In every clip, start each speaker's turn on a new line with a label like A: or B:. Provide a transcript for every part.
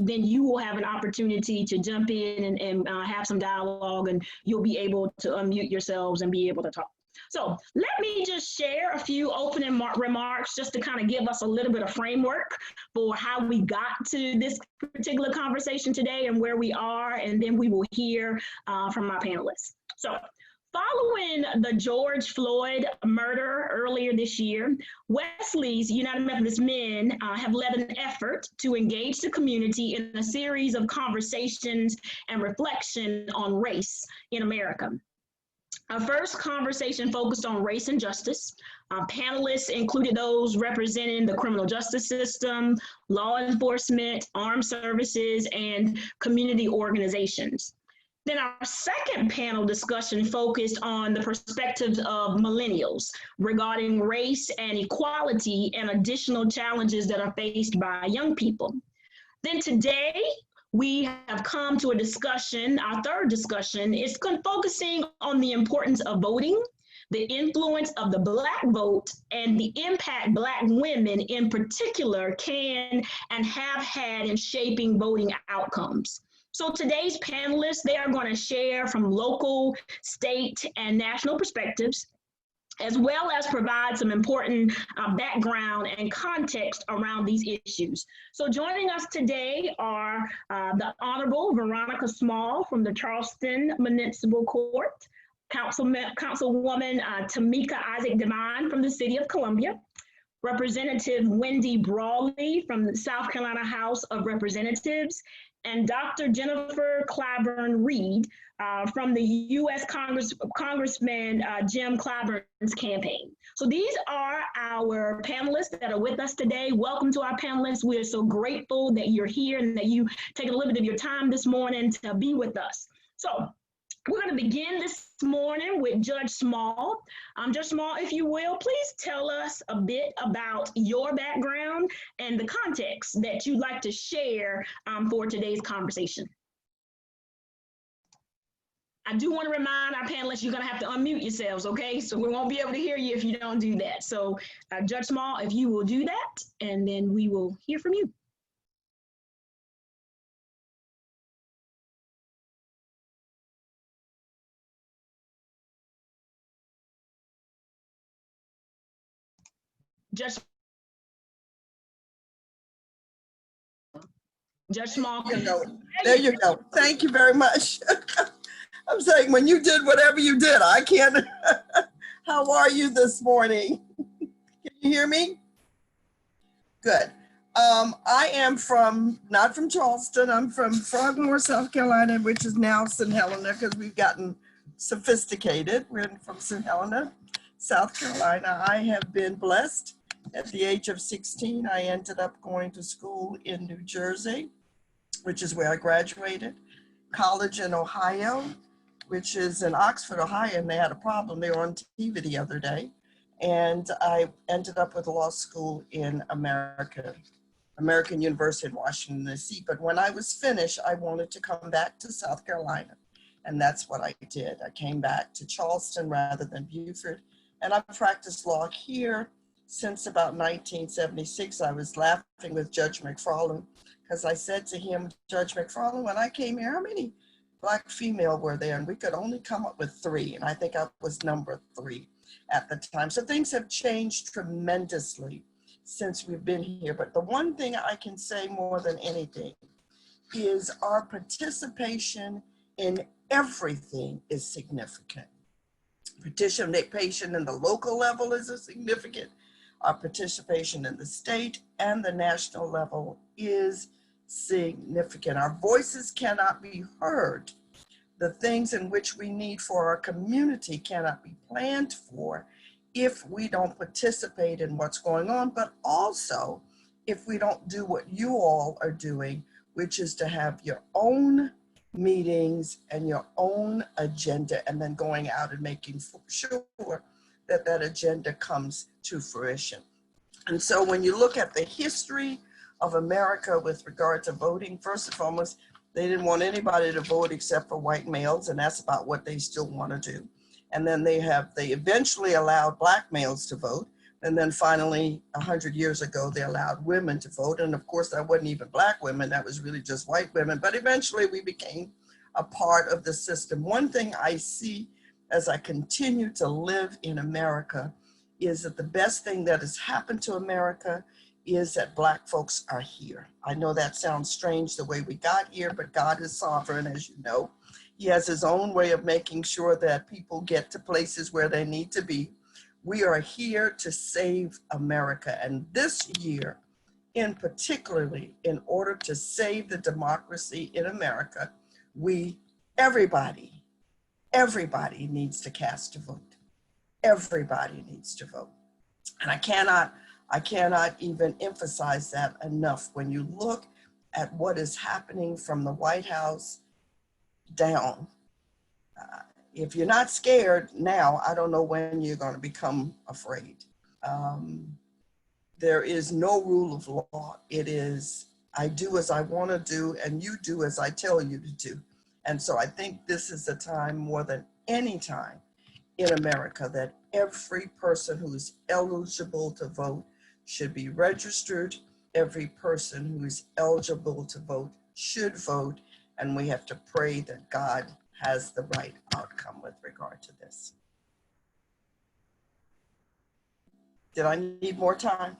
A: then you will have an opportunity to jump in and have some dialogue, and you'll be able to unmute yourselves and be able to talk. So let me just share a few opening remarks just to kind of give us a little bit of framework for how we got to this particular conversation today and where we are, and then we will hear from our panelists. So following the George Floyd murder earlier this year, Wesley's United Methodist Men have led an effort to engage the community in a series of conversations and reflection on race in America. Our first conversation focused on race and justice. Panelists included those representing the criminal justice system, law enforcement, armed services, and community organizations. Then our second panel discussion focused on the perspectives of millennials regarding race and equality and additional challenges that are faced by young people. Then today, we have come to a discussion, our third discussion is focusing on the importance of voting, the influence of the Black vote, and the impact Black women in particular can and have had in shaping voting outcomes. So today's panelists, they are going to share from local, state, and national perspectives, as well as provide some important background and context around these issues. So joining us today are the Honorable Veronica Small from the Charleston Municipal Court, Councilwoman Tamika Isaac Devine from the City of Columbia, Representative Wendy Brawley from the South Carolina House of Representatives, and Dr. Jennifer Clyburn Reed from the U.S. Congressman Jim Clyburn's campaign. So these are our panelists that are with us today. Welcome to our panelists. We are so grateful that you're here and that you take a little bit of your time this morning to be with us. So we're going to begin this morning with Judge Small. Judge Small, if you will, please tell us a bit about your background and the context that you'd like to share for today's conversation. I do want to remind our panelists you're going to have to unmute yourselves, okay? So we won't be able to hear you if you don't do that. So Judge Small, if you will do that, and then we will hear from you. Judge Small.
B: There you go. Thank you very much. I'm saying when you did whatever you did, I can't. How are you this morning? Can you hear me? Good. I am not from Charleston. I'm from Frogmore, South Carolina, which is now St. Helena because we've gotten sophisticated. We're from St. Helena, South Carolina. I have been blessed. At the age of 16, I ended up going to school in New Jersey, which is where I graduated, college in Ohio, which is in Oxford, Ohio, and they had a problem. They were on TV the other day. And I ended up with law school in American University in Washington, D.C. But when I was finished, I wanted to come back to South Carolina. And that's what I did. I came back to Charleston rather than Beaufort. And I've practiced law here since about 1976. I was laughing with Judge McFarland because I said to him, Judge McFarland, when I came here, how many Black female were there? And we could only come up with 3. And I think I was number 3 at the time. So things have changed tremendously since we've been here. But the one thing I can say more than anything is our participation in everything is significant. Participation in the local level is significant. Our participation in the state and the national level is significant. Our voices cannot be heard. The things in which we need for our community cannot be planned for if we don't participate in what's going on, but also if we don't do what you all are doing, which is to have your own meetings and your own agenda, and then going out and making sure that that agenda comes to fruition. And so when you look at the history of America with regard to voting, first and foremost, they didn't want anybody to vote except for white males, and that's about what they still want to do. And then they eventually allowed Black males to vote, And then finally, 100 years ago, they allowed women to vote. And of course, that wasn't even Black women, that was really just white women. But eventually we became a part of the system. One thing I see as I continue to live in America is that the best thing that has happened to America is that Black folks are here. I know that sounds strange the way we got here, but God is sovereign, as you know. He has his own way of making sure that people get to places where they need to be. We are here to save America. And this year, in particularly, in order to save the democracy in America, everybody needs to cast a vote. Everybody needs to vote. And I cannot even emphasize that enough. When you look at what is happening from the White House down, if you're not scared now, I don't know when you're going to become afraid. There is no rule of law. It is, I do as I want to do, and you do as I tell you to do. And so I think this is a time more than any time in America that every person who is eligible to vote should be registered. Every person who is eligible to vote should vote. And we have to pray that God has the right outcome with regard to this. Did I need more time?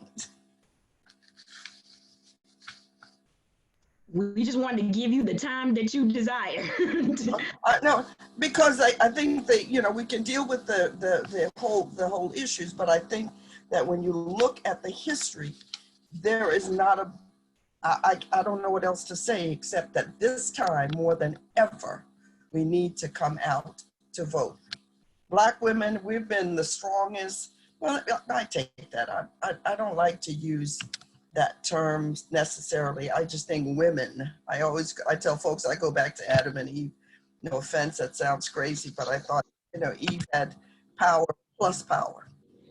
A: We just wanted to give you the time that you desire.
B: No, because I think that, you know, we can deal with the whole issues, but I think that when you look at the history, there is not I don't know what else to say except that this time more than ever, we need to come out to vote. Black women, we've been the strongest. Well, I take that. I don't like to use that term necessarily. I just think women. I tell folks I go back to Adam and Eve. No offense, that sounds crazy, but I thought, you know, Eve had power plus power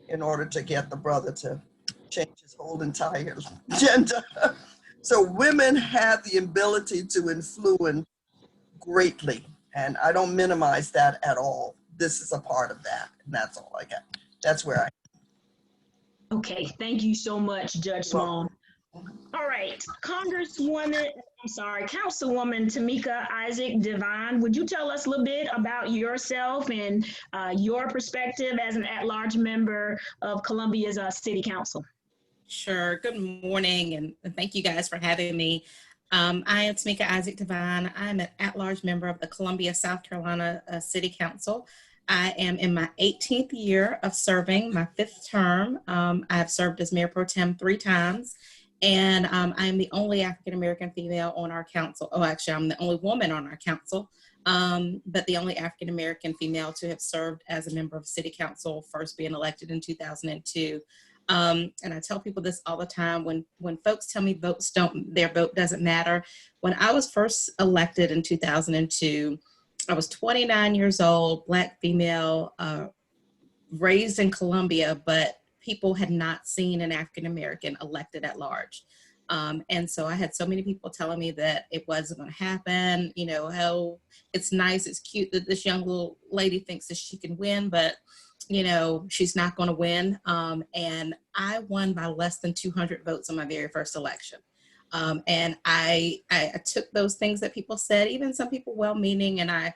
B: in order to get the brother to change his whole entire agenda. So women have the ability to influence greatly, and I don't minimize that at all. This is a part of that, and that's all I got. That's where I.
A: Okay, thank you so much, Judge Small. All right, Councilwoman Tamika Isaac Devine, would you tell us a little bit about yourself and your perspective as an at-large member of Columbia's City Council?
C: Sure. Good morning, and thank you guys for having me. I am Tamika Isaac Devine. I'm an at-large member of the Columbia, South Carolina City Council. I am in my 18th year of serving, my 5th term. I've served as Mayor Pro Tem 3 times, and I am the only African-American female on our council. Oh, actually, I'm the only woman on our council, but the only African-American female to have served as a member of City Council, first being elected in 2002. And I tell people this all the time, when folks tell me their vote doesn't matter. When I was first elected in 2002, I was 29 years old, Black female, raised in Columbia, but people had not seen an African-American elected at large. And so I had so many people telling me that it wasn't going to happen. You know, oh, it's nice, it's cute that this young little lady thinks that she can win, but you know, she's not going to win. And I won by less than 200 votes on my very first election. And I took those things that people said, even some people well-meaning, and I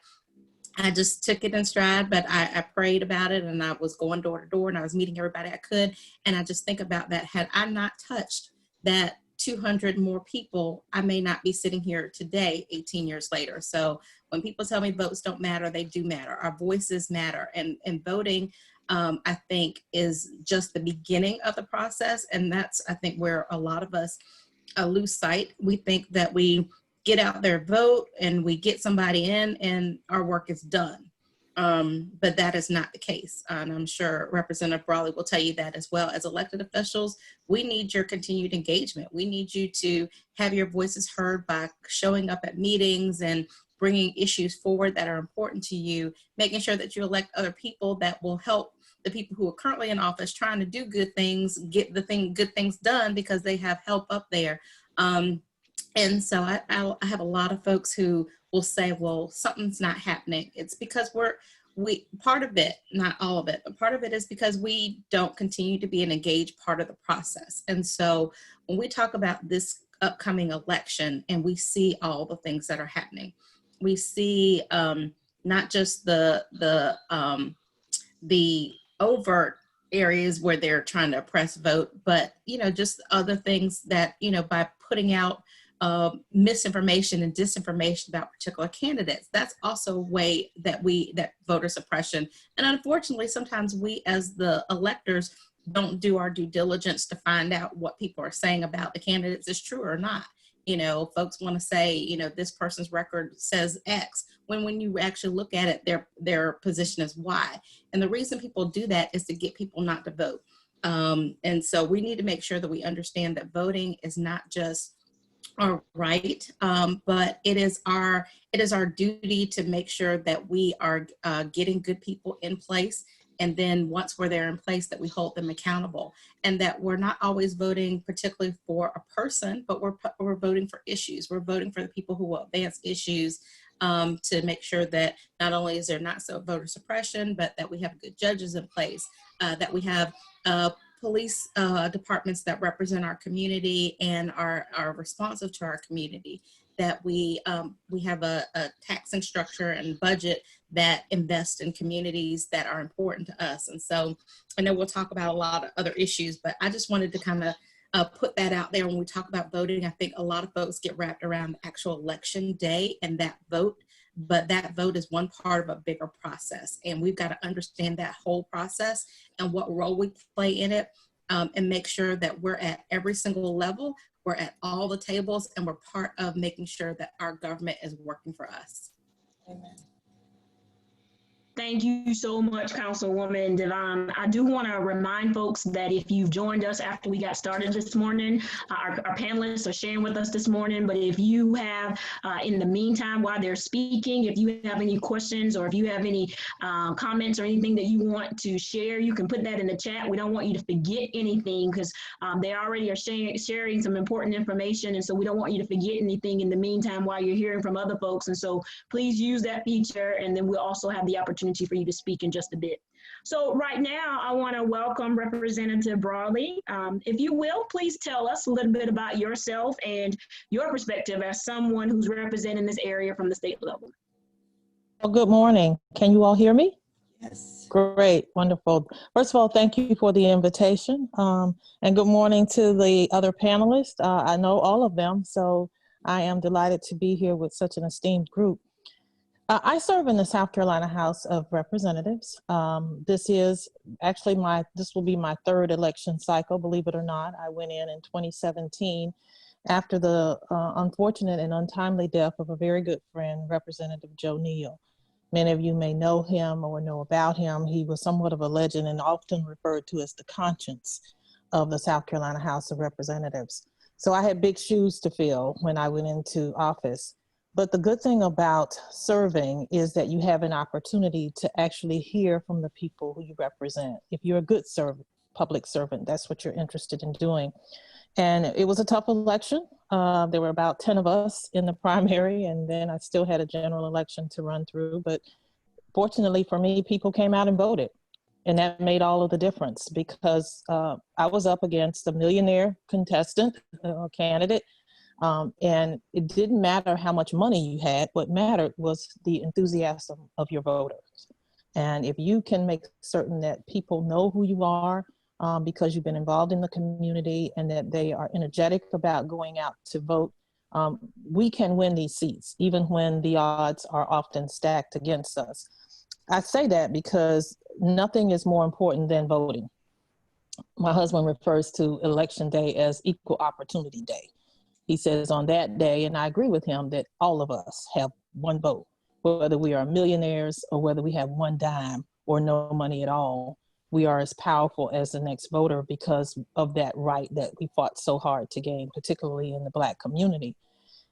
C: just took it in stride, but I prayed about it, and I was going door to door, and I was meeting everybody I could. And I just think about that. Had I not touched that 200 more people, I may not be sitting here today, 18 years later. So when people tell me votes don't matter, they do matter. Our voices matter. And voting, I think, is just the beginning of the process. And that's, I think, where a lot of us lose sight. We think that we get out there, vote, and we get somebody in, and our work is done. But that is not the case. And I'm sure Representative Brawley will tell you that as well. As elected officials, we need your continued engagement. We need you to have your voices heard by showing up at meetings and bringing issues forward that are important to you, making sure that you elect other people that will help the people who are currently in office trying to do good things, get good things done because they have help up there. And so I have a lot of folks who will say, well, something's not happening. It's because part of it, not all of it, but part of it is because we don't continue to be an engaged part of the process. And so when we talk about this upcoming election and we see all the things that are happening, we see not just the overt areas where they're trying to oppress vote, but, just other things that, by putting out misinformation and disinformation about particular candidates, that's also a way that that voter suppression. And unfortunately, sometimes we as the electors don't do our due diligence to find out what people are saying about the candidates is true or not. Folks want to say, this person's record says X, when you actually look at it, their position is Y. And the reason people do that is to get people not to vote. And so we need to make sure that we understand that voting is not just our right, but it is our duty to make sure that we are getting good people in place. And then once they're in place, that we hold them accountable, and that we're not always voting particularly for a person, but we're voting for issues. We're voting for the people who will advance issues to make sure that not only is there not so voter suppression, but that we have good judges in place, that we have police departments that represent our community and are responsive to our community, that we have a taxing structure and budget that invests in communities that are important to us. And so I know we'll talk about a lot of other issues, but I just wanted to kind of put that out there. When we talk about voting, I think a lot of folks get wrapped around the actual election day and that vote, but that vote is one part of a bigger process. And we've got to understand that whole process and what role we play in it, and make sure that we're at every single level, we're at all the tables, and we're part of making sure that our government is working for us.
B: Amen.
A: Thank you so much, Councilwoman Devon. I do want to remind folks that if you've joined us after we got started this morning, our panelists are sharing with us this morning, but if you have, in the meantime, while they're speaking, if you have any questions or if you have any comments or anything that you want to share, you can put that in the chat. We don't want you to forget anything because they already are sharing some important information, and so we don't want you to forget anything in the meantime while you're hearing from other folks. And so please use that feature, and then we'll also have the opportunity for you to speak in just a bit. So right now, I want to welcome Representative Brawley. If you will, please tell us a little bit about yourself and your perspective as someone who's representing this area from the state level.
D: Well, good morning. Can you all hear me?
B: Yes.
D: Great, wonderful. First of all, thank you for the invitation. And good morning to the other panelists. I know all of them, so I am delighted to be here with such an esteemed group. I serve in the South Carolina House of Representatives. This will be my third election cycle, believe it or not. I went in 2017 after the unfortunate and untimely death of a very good friend, Representative Joe Neal. Many of you may know him or know about him. He was somewhat of a legend and often referred to as the conscience of the South Carolina House of Representatives. So I had big shoes to fill when I went into office. But the good thing about serving is that you have an opportunity to actually hear from the people who you represent. If you're a good public servant, that's what you're interested in doing. And it was a tough election. There were about 10 of us in the primary, and then I still had a general election to run through. But fortunately for me, people came out and voted. And that made all of the difference because I was up against a millionaire contestant, candidate. And it didn't matter how much money you had. What mattered was the enthusiasm of your voters. And if you can make certain that people know who you are because you've been involved in the community and that they are energetic about going out to vote, we can win these seats, even when the odds are often stacked against us. I say that because nothing is more important than voting. My husband refers to Election Day as equal opportunity day. He says on that day, and I agree with him, that all of us have one vote, whether we are millionaires or whether we have one dime or no money at all. We are as powerful as the next voter because of that right that we fought so hard to gain, particularly in the Black community.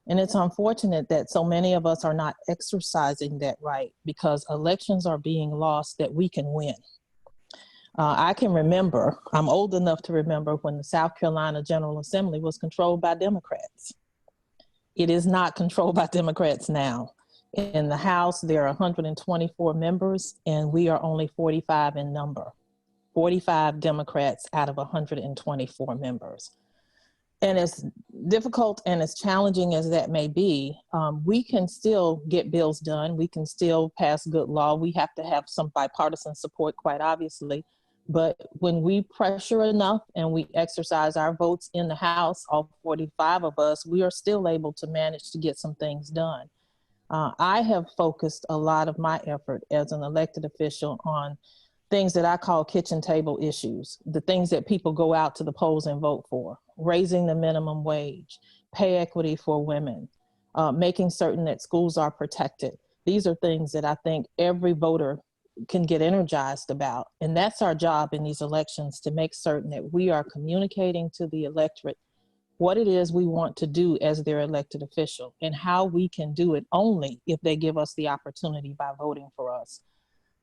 D: And it's unfortunate that so many of us are not exercising that right because elections are being lost that we can win. I can remember, I'm old enough to remember when the South Carolina General Assembly was controlled by Democrats. It is not controlled by Democrats now. In the House, there are 124 members, and we are only 45 in number. 45 Democrats out of 124 members. And as difficult and as challenging as that may be, we can still get bills done. We can still pass good law. We have to have some bipartisan support, quite obviously. But when we pressure enough and we exercise our votes in the House, all 45 of us, we are still able to manage to get some things done. I have focused a lot of my effort as an elected official on things that I call kitchen table issues, the things that people go out to the polls and vote for: raising the minimum wage, pay equity for women, making certain that schools are protected. These are things that I think every voter can get energized about. And that's our job in these elections, to make certain that we are communicating to the electorate what it is we want to do as their elected official, and how we can do it only if they give us the opportunity by voting for us.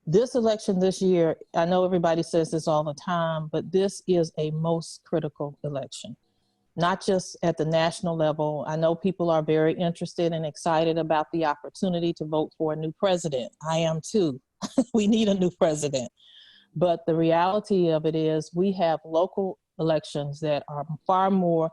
D: This election this year, I know everybody says this all the time, but this is a most critical election, not just at the national level. I know people are very interested and excited about the opportunity to vote for a new president. I am too. We need a new president. But the reality of it is we have local elections that are far more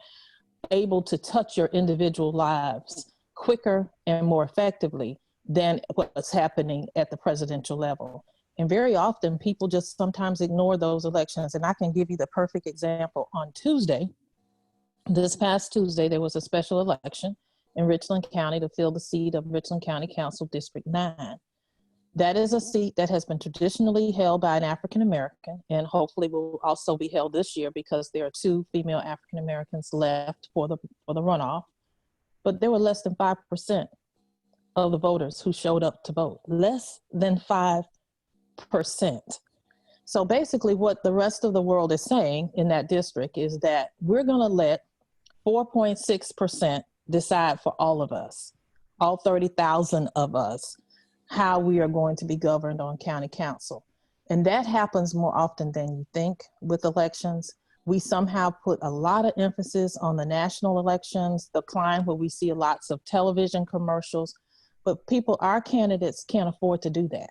D: able to touch your individual lives quicker and more effectively than what's happening at the presidential level. And very often people just sometimes ignore those elections. And I can give you the perfect example. On Tuesday, this past Tuesday, there was a special election in Richland County to fill the seat of Richland County Council District 9. That is a seat that has been traditionally held by an African American, and hopefully will also be held this year because there are 2 female African Americans left for the runoff. But there were less than 5% of the voters who showed up to vote. Less than 5%. So basically what the rest of the world is saying in that district is that we're going to let 4.6% decide for all of us, all 30,000 of us, how we are going to be governed on county council. And that happens more often than you think with elections. We somehow put a lot of emphasis on the national elections, the climb where we see lots of television commercials, but our candidates can't afford to do that.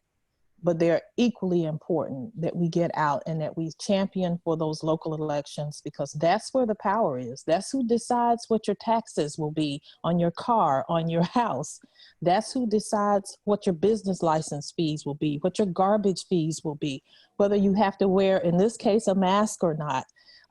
D: But they're equally important that we get out and that we champion for those local elections, because that's where the power is. That's who decides what your taxes will be on your car, on your house. That's who decides what your business license fees will be, what your garbage fees will be, whether you have to wear, in this case, a mask or not.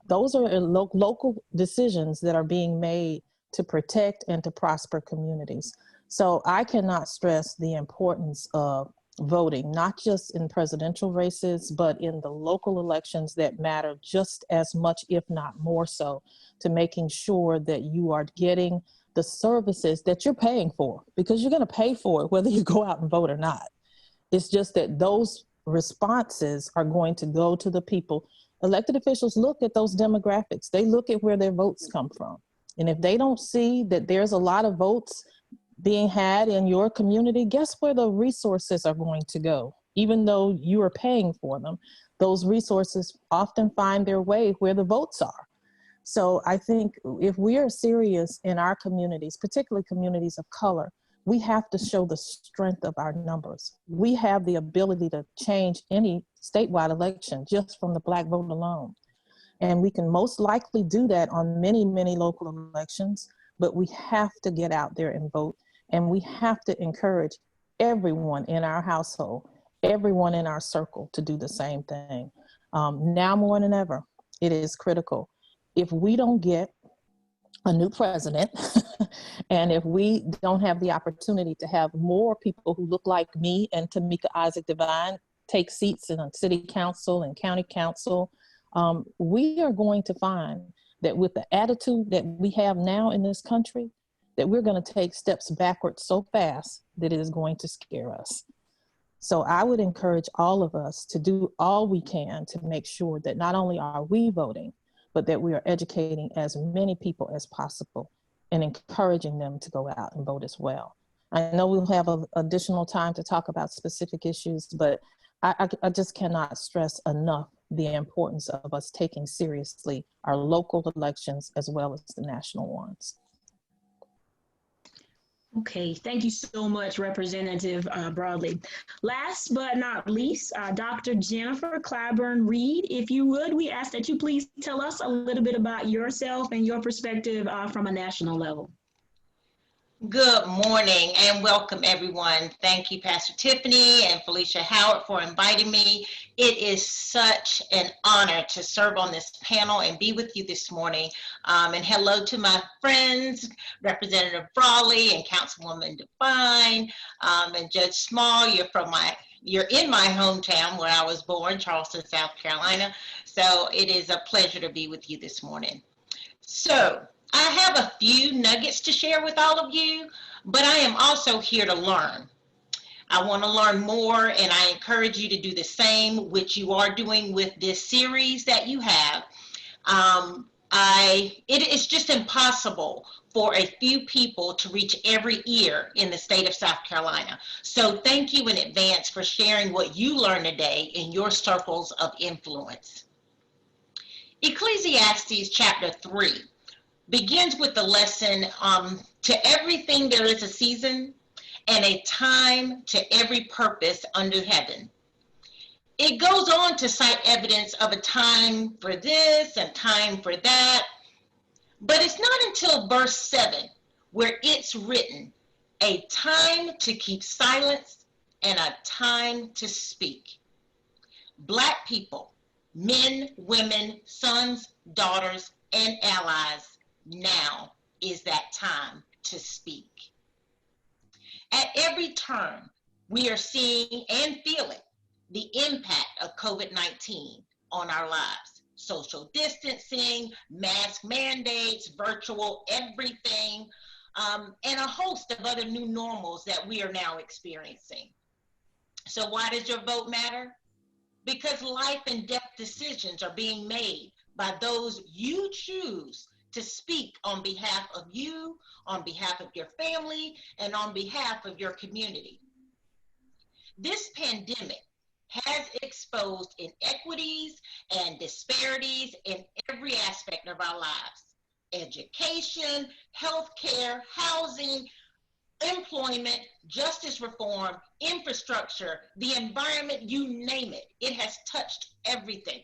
D: Those are local decisions that are being made to protect and to prosper communities. So I cannot stress the importance of voting, not just in presidential races, but in the local elections that matter just as much, if not more so, to making sure that you are getting the services that you're paying for, because you're going to pay for it whether you go out and vote or not. It's just that those responses are going to go to the people. Elected officials look at those demographics. They look at where their votes come from. And if they don't see that there's a lot of votes being had in your community, guess where the resources are going to go? Even though you are paying for them, those resources often find their way where the votes are. So I think if we are serious in our communities, particularly communities of color, we have to show the strength of our numbers. We have the ability to change any statewide election just from the Black vote alone. And we can most likely do that on many, many local elections, but we have to get out there and vote. And we have to encourage everyone in our household, everyone in our circle to do the same thing. Now more than ever, it is critical. If we don't get a new president, and if we don't have the opportunity to have more people who look like me and Tamika Isaac Devine take seats in a city council and county council, we are going to find that with the attitude that we have now in this country, that we're going to take steps backwards so fast that it is going to scare us. So I would encourage all of us to do all we can to make sure that not only are we voting, but that we are educating as many people as possible and encouraging them to go out and vote as well. I know we'll have additional time to talk about specific issues, but I just cannot stress enough the importance of us taking seriously our local elections as well as the national ones.
A: Okay, thank you so much, Representative Broadley. Last but not least, Dr. Jennifer Clyburn Reed, if you would, we ask that you please tell us a little bit about yourself and your perspective from a national level.
E: Good morning and welcome everyone. Thank you, Pastor Tiffany and Felicia Howard, for inviting me. It is such an honor to serve on this panel and be with you this morning. And hello to my friends, Representative Brawley and Councilwoman Devine, and Judge Small. You're in my hometown where I was born, Charleston, South Carolina. So it is a pleasure to be with you this morning. So I have a few nuggets to share with all of you, but I am also here to learn. I want to learn more, and I encourage you to do the same, which you are doing with this series that you have. It is just impossible for a few people to reach every ear in the state of South Carolina. So thank you in advance for sharing what you learned today in your circles of influence. Ecclesiastes chapter 3 begins with the lesson, to everything there is a season and a time to every purpose under heaven. It goes on to cite evidence of a time for this and time for that, but it's not until verse 7 where it's written, a time to keep silence and a time to speak. Black people, men, women, sons, daughters, and allies, now is that time to speak. At every turn, we are seeing and feeling the impact of COVID-19 on our lives. Social distancing, mask mandates, virtual everything, and a host of other new normals that we are now experiencing. So why does your vote matter? Because life and death decisions are being made by those you choose to speak on behalf of you, on behalf of your family, and on behalf of your community. This pandemic has exposed inequities and disparities in every aspect of our lives. Education, healthcare, housing, employment, justice reform, infrastructure, the environment, you name it. It has touched everything.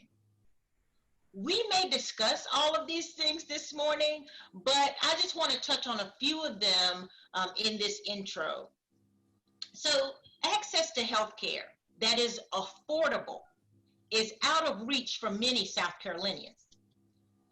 E: We may discuss all of these things this morning, but I just want to touch on a few of them in this intro. So access to healthcare that is affordable is out of reach for many South Carolinians.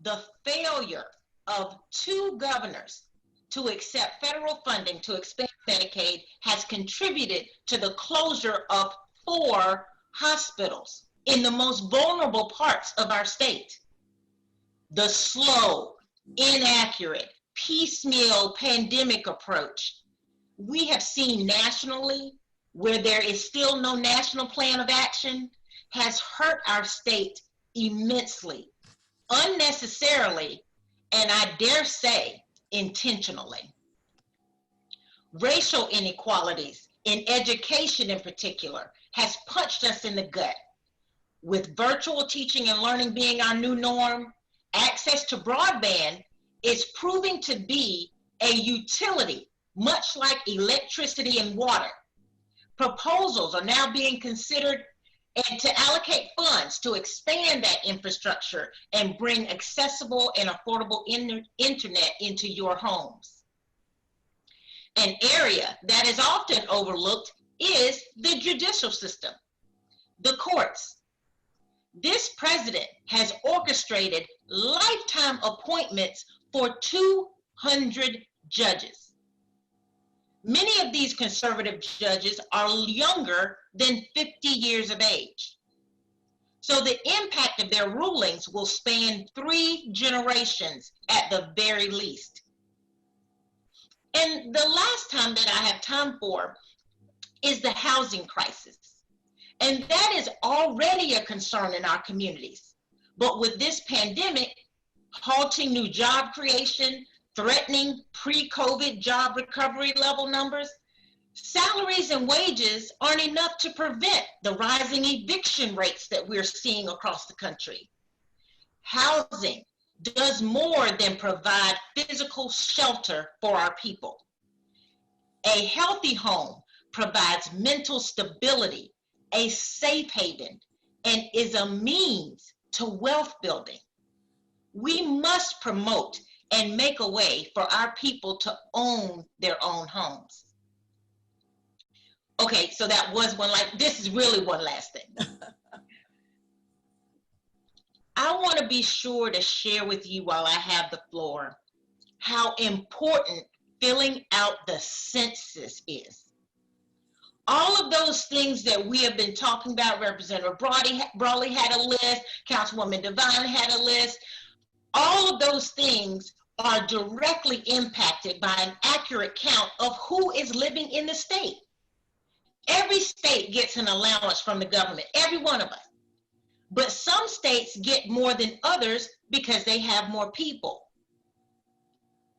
E: The failure of 2 governors to accept federal funding to expand Medicaid has contributed to the closure of 4 hospitals in the most vulnerable parts of our state. The slow, inaccurate, piecemeal pandemic approach we have seen nationally, where there is still no national plan of action, has hurt our state immensely, unnecessarily, and I dare say, intentionally. Racial inequalities in education in particular has punched us in the gut. With virtual teaching and learning being our new norm, access to broadband is proving to be a utility, much like electricity and water. Proposals are now being considered and to allocate funds to expand that infrastructure and bring accessible and affordable internet into your homes. An area that is often overlooked is the judicial system, the courts. This president has orchestrated lifetime appointments for 200 judges. Many of these conservative judges are younger than 50 years of age. So the impact of their rulings will span 3 generations at the very least. And the last time that I have time for is the housing crisis. And that is already a concern in our communities. But with this pandemic, halting new job creation, threatening pre-COVID job recovery level numbers, salaries and wages aren't enough to prevent the rising eviction rates that we're seeing across the country. Housing does more than provide physical shelter for our people. A healthy home provides mental stability, a safe haven, and is a means to wealth building. We must promote and make a way for our people to own their own homes. Okay, so that was one. This is really one last thing. I want to be sure to share with you while I have the floor how important filling out the census is. All of those things that we have been talking about, Representative Brawley had a list, Councilwoman Devine had a list. All of those things are directly impacted by an accurate count of who is living in the state. Every state gets an allowance from the government, every one of us. But some states get more than others because they have more people.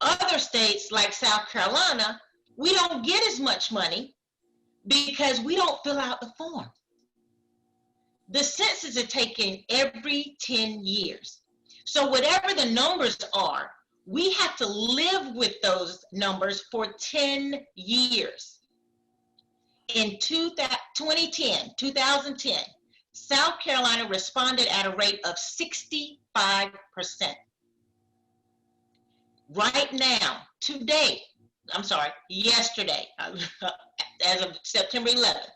E: Other states like South Carolina, we don't get as much money because we don't fill out the form. The census is taken every 10 years. So whatever the numbers are, we have to live with those numbers for 10 years. In 2010, South Carolina responded at a rate of 65%. Right now, yesterday, as of September 11th,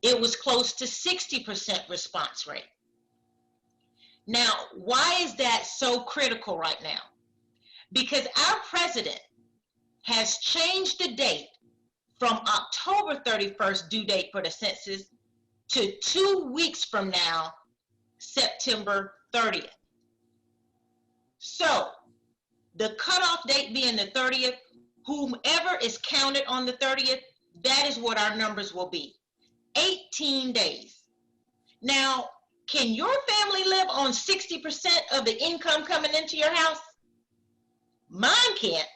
E: it was close to 60% response rate. Now, why is that so critical right now? Because our president has changed the date from October 31st due date for the census to 2 weeks from now, September 30th. So the cutoff date being the 30th, whomever is counted on the 30th, that is what our numbers will be. 18 days. Now, can your family live on 60% of the income coming into your house? Mine can't.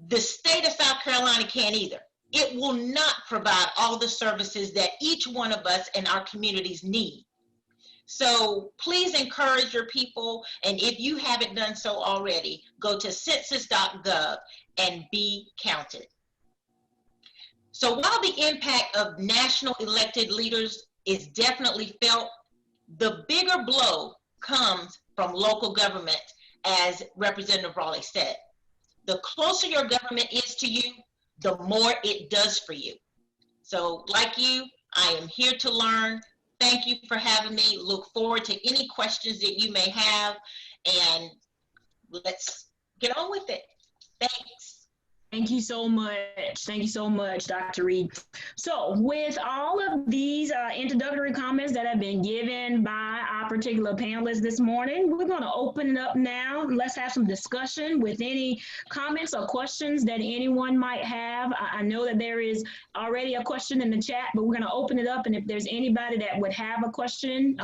E: The state of South Carolina can't either. It will not provide all the services that each one of us in our communities need. So please encourage your people, and if you haven't done so already, go to census.gov and be counted. So while the impact of national elected leaders is definitely felt, the bigger blow comes from local government, as Representative Brawley said. The closer your government is to you, the more it does for you. So like you, I am here to learn. Thank you for having me. Look forward to any questions that you may have, and let's get on with it. Thanks.
A: Thank you so much. Thank you so much, Dr. Reed. So with all of these introductory comments that have been given by our particular panelists this morning, we're going to open it up now. Let's have some discussion with any comments or questions that anyone might have. I know that there is already a question in the chat, but we're going to open it up. And if there's anybody that would have a question,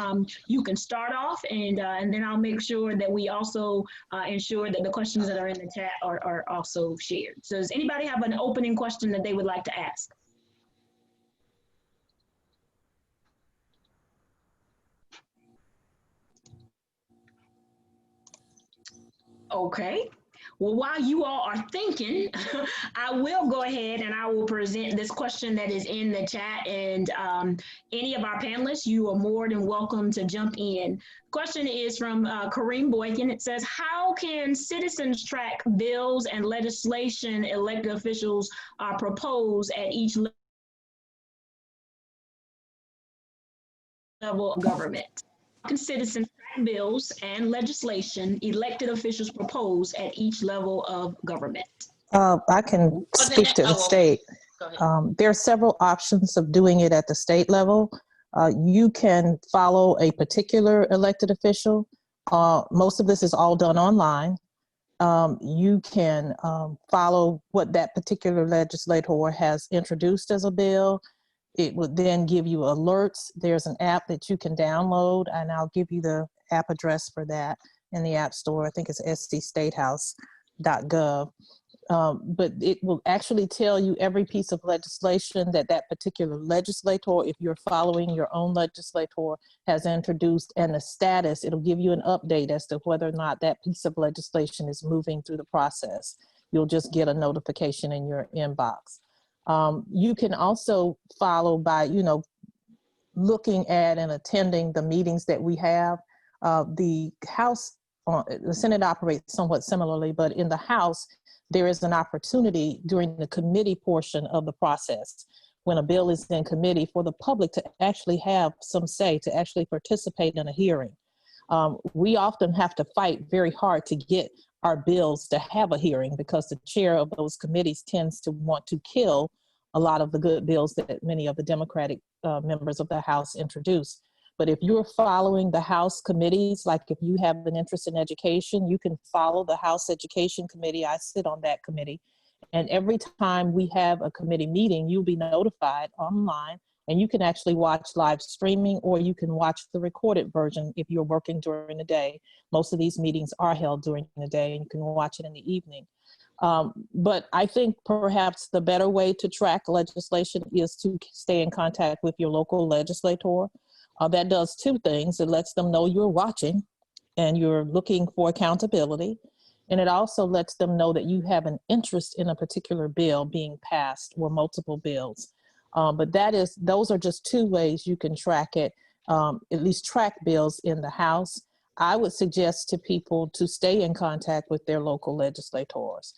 A: you can start off, and then I'll make sure that we also ensure that the questions that are in the chat are also shared. So does anybody have an opening question that they would like to ask? Okay. Well, while you all are thinking, I will go ahead and I will present this question that is in the chat, and any of our panelists, you are more than welcome to jump in. Question is from Kareem Boykin. It says, how can citizens track bills and legislation elected officials propose at each level of government? How can citizens track bills and legislation elected officials propose at each level of government?
D: I can speak to the state. There are several options of doing it at the state level. You can follow a particular elected official. Most of this is all done online. You can follow what that particular legislator has introduced as a bill. It would then give you alerts. There's an app that you can download, and I'll give you the app address for that in the App Store. I think it's scstatehouse.gov. But it will actually tell you every piece of legislation that that particular legislator, if you're following your own legislator, has introduced, and the status. It'll give you an update as to whether or not that piece of legislation is moving through the process. you'll just get a notification in your inbox. You can also follow by, looking at and attending the meetings that we have. The House, the Senate operates somewhat similarly, but in the House, there is an opportunity during the committee portion of the process, when a bill is in committee, for the public to actually have some say, to actually participate in a hearing. We often have to fight very hard to get our bills to have a hearing, because the chair of those committees tends to want to kill a lot of the good bills that many of the Democratic members of the House introduce. But if you're following the House committees, like if you have an interest in education, you can follow the House Education Committee. I sit on that committee. And every time we have a committee meeting, you'll be notified online, and you can actually watch live streaming, or you can watch the recorded version if you're working during the day. Most of these meetings are held during the day, and you can watch it in the evening. But I think perhaps the better way to track legislation is to stay in contact with your local legislator. That does two things. It lets them know you're watching and you're looking for accountability. And it also lets them know that you have an interest in a particular bill being passed, or multiple bills. But those are just two ways you can track it, at least track bills in the House. I would suggest to people to stay in contact with their local legislators.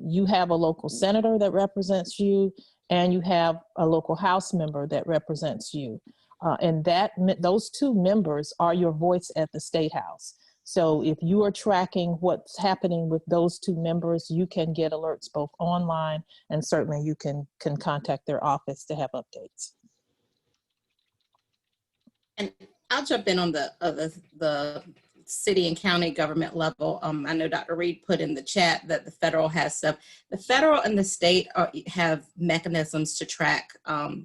D: You have a local senator that represents you, and you have a local House member that represents you. And those two members are your voice at the State House. So if you are tracking what's happening with those two members, you can get alerts both online, and certainly you can contact their office to have updates.
C: And I'll jump in on the city and county government level. I know Dr. Reed put in the chat that the federal has stuff. The federal and the state have mechanisms to track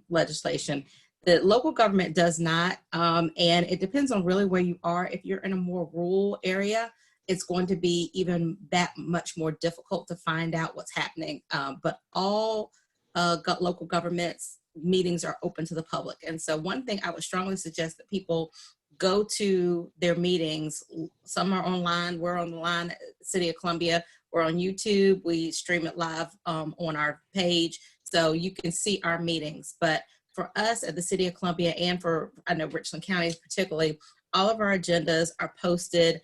C: legislation. The local government does not, and it depends on really where you are. If you're in a more rural area, it's going to be even that much more difficult to find out what's happening. But all local governments meetings are open to the public. And so one thing I would strongly suggest that people go to their meetings. Some are online. We're on the line at City of Columbia. We're on YouTube. We stream it live on our page, so you can see our meetings. But for us at the City of Columbia, and for, I know, Richland County particularly, all of our agendas are posted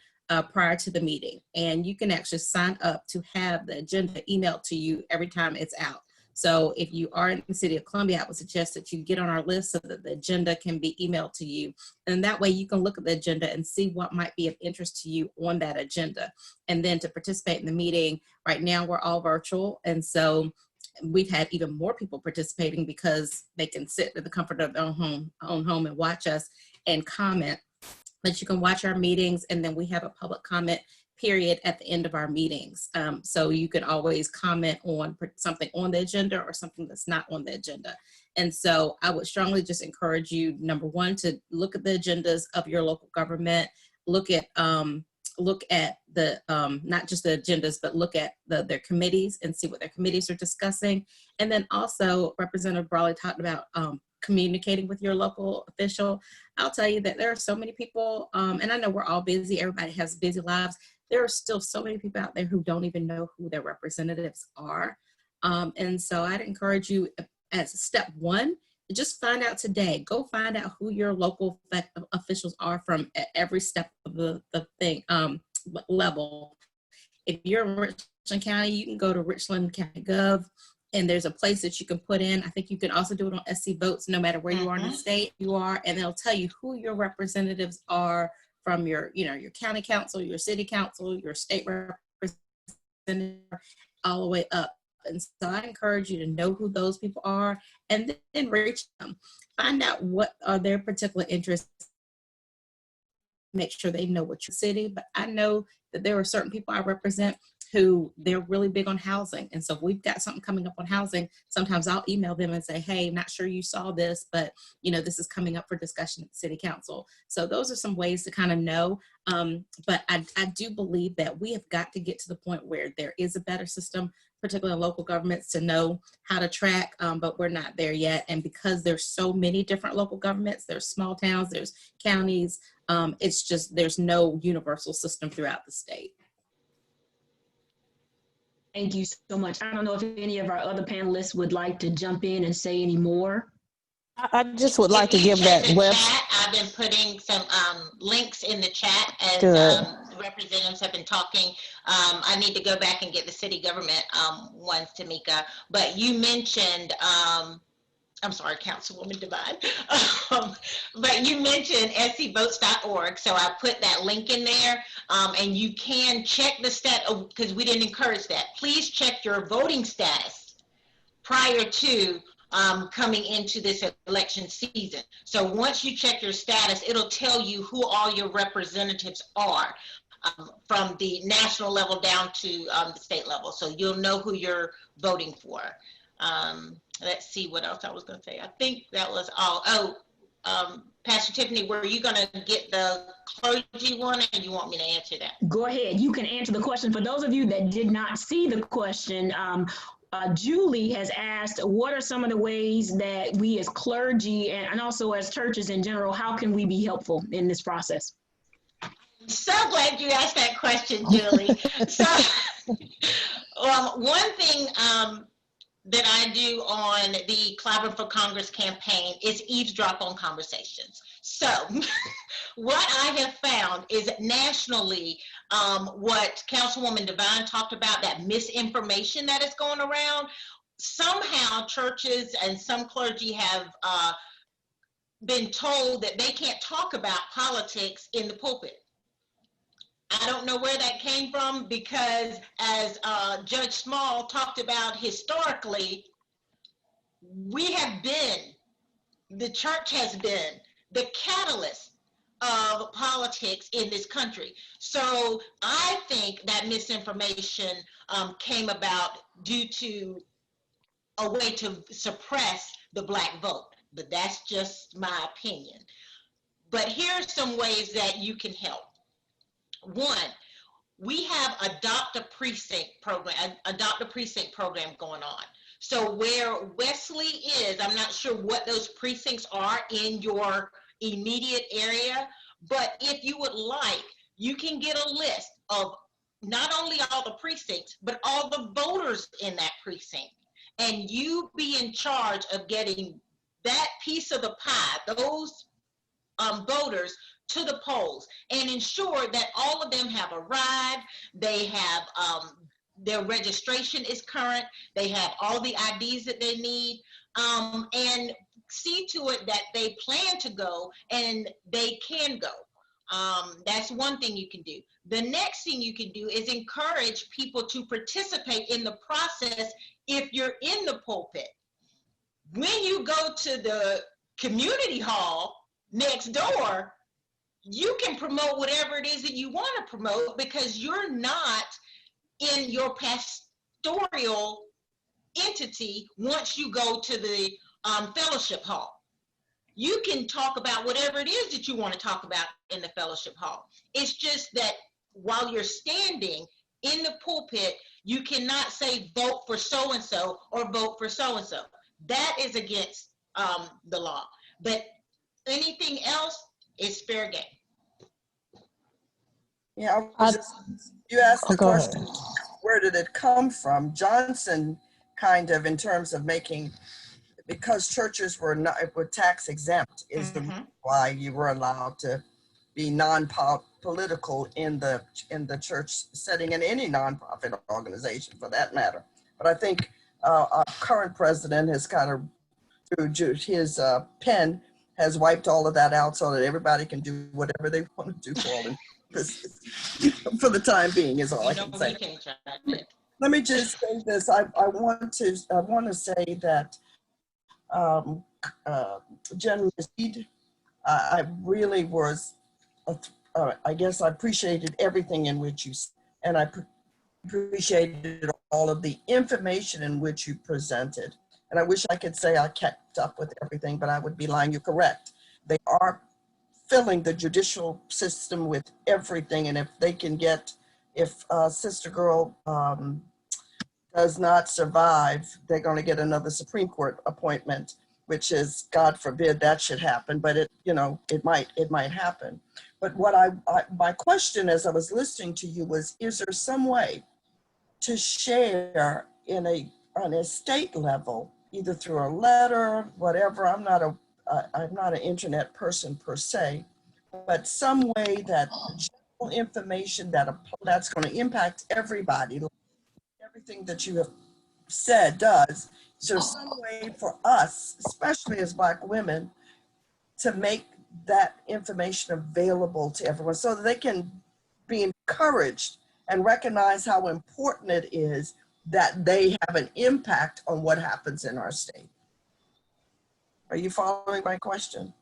C: prior to the meeting. And you can actually sign up to have the agenda emailed to you every time it's out. So if you are in the City of Columbia, I would suggest that you get on our list so that the agenda can be emailed to you. And that way you can look at the agenda and see what might be of interest to you on that agenda. And then to participate in the meeting, right now we're all virtual. And so we've had even more people participating because they can sit in the comfort of their own home and watch us and comment. But you can watch our meetings, and then we have a public comment period at the end of our meetings. So you can always comment on something on the agenda or something that's not on the agenda. And so I would strongly just encourage you, number one, to look at the agendas of your local government, look at the, not just the agendas, but look at their committees and see what their committees are discussing. And then also Representative Brawley talked about communicating with your local official. I'll tell you that there are so many people, and I know we're all busy, everybody has busy lives. There are still so many people out there who don't even know who their representatives are. And so I'd encourage you, as step one, just find out today. Go find out who your local officials are from at every step of the thing level. If you're in Richland County, you can go to Richland County Gov, and there's a place that you can put in. I think you can also do it on SC Votes, no matter where you are in the state you are, and they'll tell you who your representatives are from your county council, your city council, your state representative, all the way up. And so I encourage you to know who those people are, and then reach them. Find out what are their particular interests. Make sure they know what your city, but I know that there are certain people I represent who they're really big on housing. And so if we've got something coming up on housing, sometimes I'll email them and say, hey, not sure you saw this, but this is coming up for discussion at the city council. So those are some ways to kind of know. But I do believe that we have got to get to the point where there is a better system, particularly in local governments, to know how to track, but we're not there yet. And because there's so many different local governments, there's small towns, there's counties, it's just, there's no universal system throughout the state.
A: Thank you so much. I don't know if any of our other panelists would like to jump in and say any more.
D: I just would like to
E: If you
D: give
E: check
D: that
E: the
D: web.
E: chat, I've been putting some links in the chat as
D: Good.
E: representatives have been talking. I need to go back and get the city government ones, Tamika. But you mentioned, I'm sorry, Councilwoman Devine. But you mentioned scvotes.org, so I put that link in there, and you can check the stat, because we didn't encourage that. Please check your voting status prior to coming into this election season. So once you check your status, it'll tell you who all your representatives are, from the national level down to the state level. So you'll know who you're voting for. Let's see what else I was going to say. I think that was all. Oh, Pastor Tiffany, were you going to get the clergy one, and you want me to answer that?
A: Go ahead. You can answer the question. For those of you that did not see the question, Julie has asked, what are some of the ways that we as clergy and also as churches in general, how can we be helpful in this process?
E: I'm so glad you asked that question, Julie. So one thing that I do on the Clyburn for Congress campaign is eavesdrop on conversations. So what I have found is nationally, what Councilwoman Devine talked about, that misinformation that is going around, somehow churches and some clergy have been told that they can't talk about politics in the pulpit. I don't know where that came from, because as Judge Small talked about historically, the church has been the catalyst of politics in this country. So I think that misinformation came about due to a way to suppress the Black vote, but that's just my opinion. But here are some ways that you can help. One, we have Adopt a Precinct program going on. So where Wesley is, I'm not sure what those precincts are in your immediate area, but if you would like, you can get a list of not only all the precincts, but all the voters in that precinct. And you be in charge of getting that piece of the pie, those voters, to the polls, and ensure that all of them have arrived, they have their registration is current, they have all the IDs that they need, and see to it that they plan to go and they can go. That's one thing you can do. The next thing you can do is encourage people to participate in the process if you're in the pulpit. When you go to the community hall next door, you can promote whatever it is that you want to promote, because you're not in your pastoral entity once you go to the fellowship hall. You can talk about whatever it is that you want to talk about in the fellowship hall. It's just that while you're standing in the pulpit, you cannot say vote for so-and-so or vote for so-and-so. That is against the law. But anything else is fair game.
B: Yeah, you asked the question, where did it come from? Johnson kind of, in terms of making, because churches were tax exempt, is the reason why you were allowed to be non-political in the church setting, in any nonprofit organization for that matter. But I think our current president has kind of, through his pen, has wiped all of that out so that everybody can do whatever they want to do for all the purposes. For the time being is all I can say. Let me just say this. I want to say that Jen Reed, I really was, I guess I appreciated everything in which you said, and I appreciated all of the information in which you presented. And I wish I could say I kept up with everything, but I would be lying. You're correct. They are filling the judicial system with everything. And if they can get, if Sister Girl does not survive, they're going to get another Supreme Court appointment, which is, God forbid that should happen, but it might happen. But what my question as I was listening to you was, is there some way to share on a state level, either through a letter, whatever. I'm not an internet person per se, but some way that general information that's going to impact everybody, everything that you have said does. Is there some way for us, especially as Black women, to make that information available to everyone so that they can be encouraged and recognize how important it is that they have an impact on what happens in our state? Are you following my question?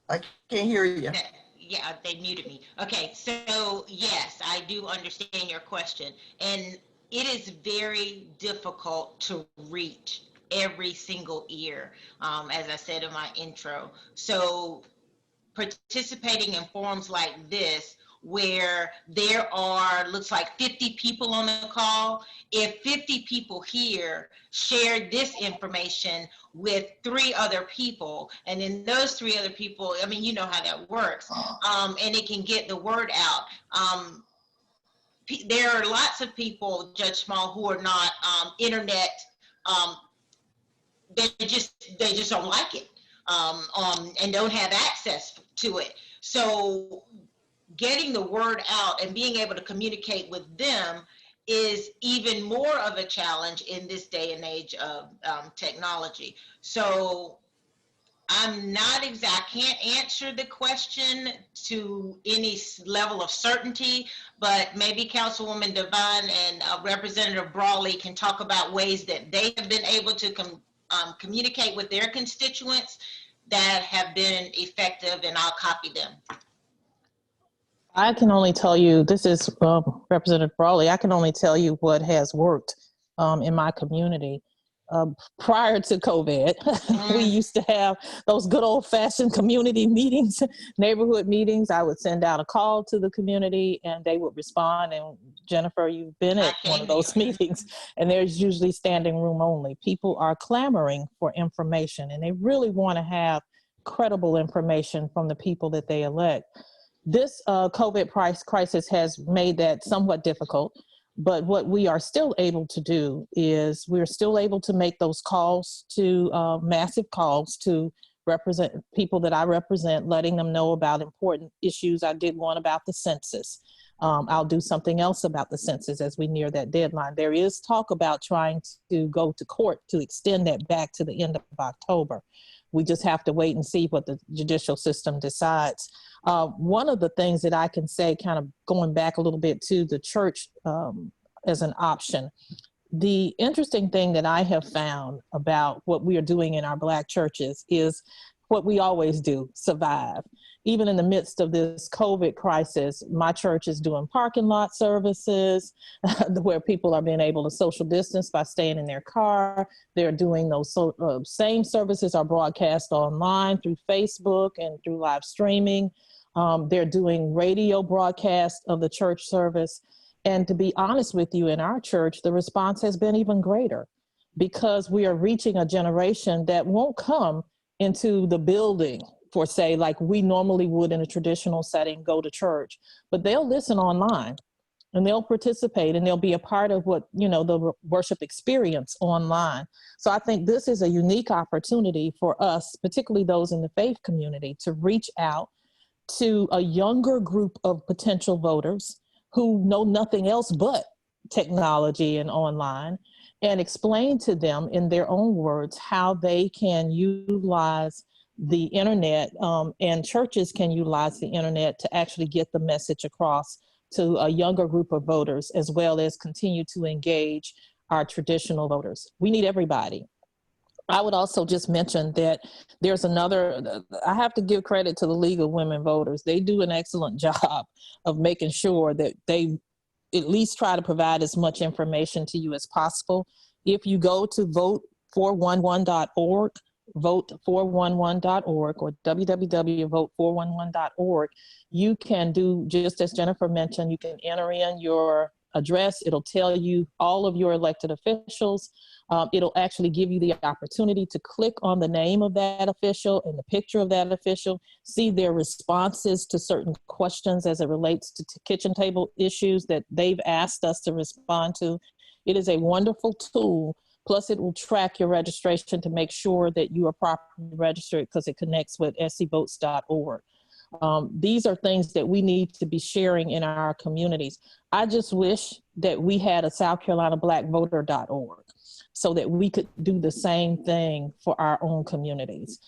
B: I can't hear you.
E: Yeah, they muted me. Okay, so yes, I do understand your question. And it is very difficult to reach every single ear, as I said in my intro. So participating in forums like this, where there are, looks like 50 people on the call, if 50 people here share this information with 3 other people, and then those 3 other people, I mean, you know how that works, and it can get the word out. There are lots of people, Judge Small, who are not internet, they just don't like it, and don't have access to it. So getting the word out and being able to communicate with them is even more of a challenge in this day and age of technology. So I'm not I can't answer the question to any level of certainty, but maybe Councilwoman Devine and Representative Brawley can talk about ways that they have been able to communicate with their constituents that have been effective, and I'll copy them.
D: I can only tell you, this is Representative Brawley, I can only tell you what has worked in my community. Prior to COVID, we used to have those good old-fashioned community meetings, neighborhood meetings. I would send out a call to the community and they would respond. And Jennifer, you've been at one of those meetings, and there's usually standing room only. People are clamoring for information, and they really want to have credible information from the people that they elect. This COVID crisis has made that somewhat difficult, but what we are still able to do is we're still able to make those calls to massive calls to represent people that I represent, letting them know about important issues. I did one about the census. I'll do something else about the census as we near that deadline. There is talk about trying to go to court to extend that back to the end of October. We just have to wait and see what the judicial system decides. One of the things that I can say, kind of going back a little bit to the church as an option, the interesting thing that I have found about what we are doing in our Black churches is what we always do, survive. Even in the midst of this COVID crisis, my church is doing parking lot services where people are being able to social distance by staying in their car. They're doing those same services are broadcast online through Facebook and through live streaming. They're doing radio broadcasts of the church service. And to be honest with you, in our church, the response has been even greater because we are reaching a generation that won't come into the building for, say, like we normally would in a traditional setting, go to church, but they'll listen online and they'll participate and they'll be a part of what, you know, the worship experience online. So I think this is a unique opportunity for us, particularly those in the faith community, to reach out to a younger group of potential voters who know nothing else but technology and online, and explain to them in their own words how they can utilize the internet, and churches can utilize the internet to actually get the message across to a younger group of voters, as well as continue to engage our traditional voters. We need everybody. I would also just mention that there's another, I have to give credit to the League of Women Voters. They do an excellent job of making sure that they at least try to provide as much information to you as possible. If you go to vote411.org, vote411.org, or www.vote411.org, you can do, just as Jennifer mentioned, you can enter in your address. It'll tell you all of your elected officials. It'll actually give you the opportunity to click on the name of that official and the picture of that official, see their responses to certain questions as it relates to kitchen table issues that they've asked us to respond to. It is a wonderful tool. Plus, it will track your registration to make sure that you are properly registered because it connects with scvotes.org. These are things that we need to be sharing in our communities. I just wish that we had a South Carolina blackvoter.org so that we could do the same thing for our own communities.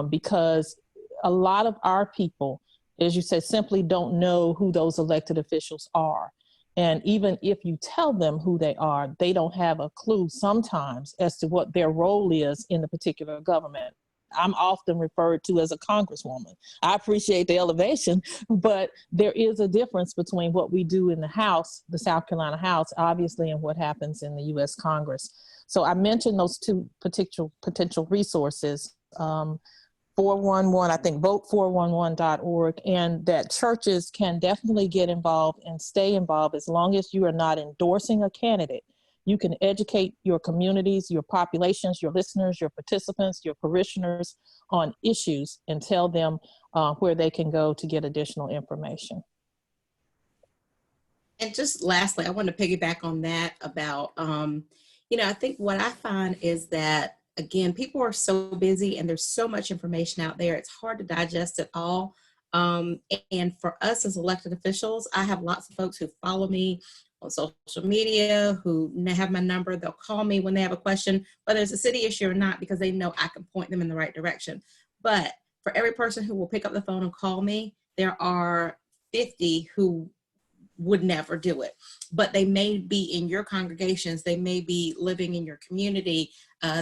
D: Because a lot of our people, as you said, simply don't know who those elected officials are. And even if you tell them who they are, they don't have a clue sometimes as to what their role is in the particular government. I'm often referred to as a congresswoman. I appreciate the elevation, but there is a difference between what we do in the House, the South Carolina House, obviously, and what happens in the U.S. Congress. So I mentioned those two potential resources, 411, I think vote411.org, and that churches can definitely get involved and stay involved as long as you are not endorsing a candidate. You can educate your communities, your populations, your listeners, your participants, your parishioners on issues and tell them where they can go to get additional information.
C: And just lastly, I want to piggyback on that about, I think what I find is that, again, people are so busy and there's so much information out there. It's hard to digest it all. And for us as elected officials, I have lots of folks who follow me on social media, who have my number. They'll call me when they have a question, whether it's a city issue or not, because they know I can point them in the right direction. But for every person who will pick up the phone and call me, there are 50 who would never do it. But they may be in your congregations, they may be living in your community,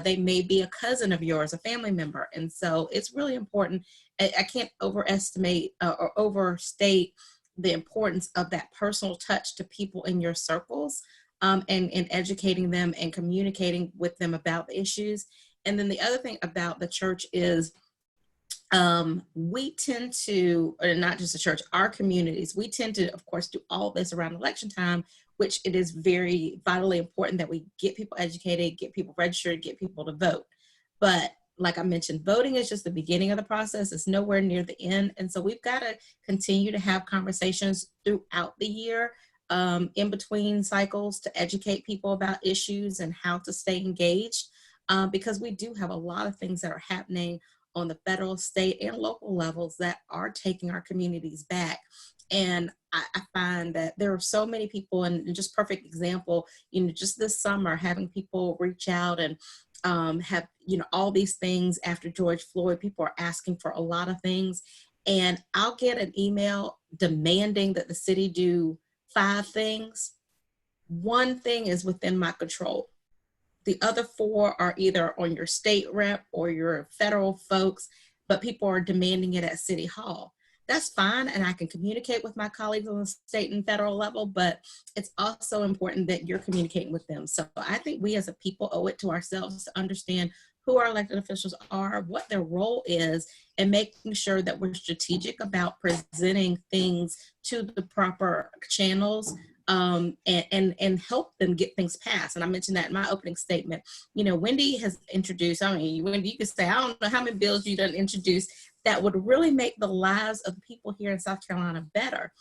C: they may be a cousin of yours, a family member. And so it's really important. I can't overestimate or overstate the importance of that personal touch to people in your circles, and educating them and communicating with them about the issues. And then the other thing about the church is we tend to, or not just the church, our communities, we tend to, of course, do all this around election time, which it is very vitally important that we get people educated, get people registered, get people to vote. But like I mentioned, voting is just the beginning of the process. It's nowhere near the end. And so we've got to continue to have conversations throughout the year, in between cycles, to educate people about issues and how to stay engaged, because we do have a lot of things that are happening on the federal, state, and local levels that are taking our communities back. And I find that there are so many people, and just perfect example, just this summer, having people reach out and have, all these things after George Floyd. People are asking for a lot of things. And I'll get an email demanding that the city do 5 things. 1 thing is within my control. The other 4 are either on your state rep or your federal folks, but people are demanding it at City Hall. That's fine, and I can communicate with my colleagues on the state and federal level, but it's also important that you're communicating with them. So I think we as a people owe it to ourselves to understand who our elected officials are, what their role is, and making sure that we're strategic about presenting things to the proper channels, and help them get things passed. And I mentioned that in my opening statement. Wendy has introduced, Wendy, you could say, I don't know how many bills you done introduced that would really make the lives of the people here in South Carolina better.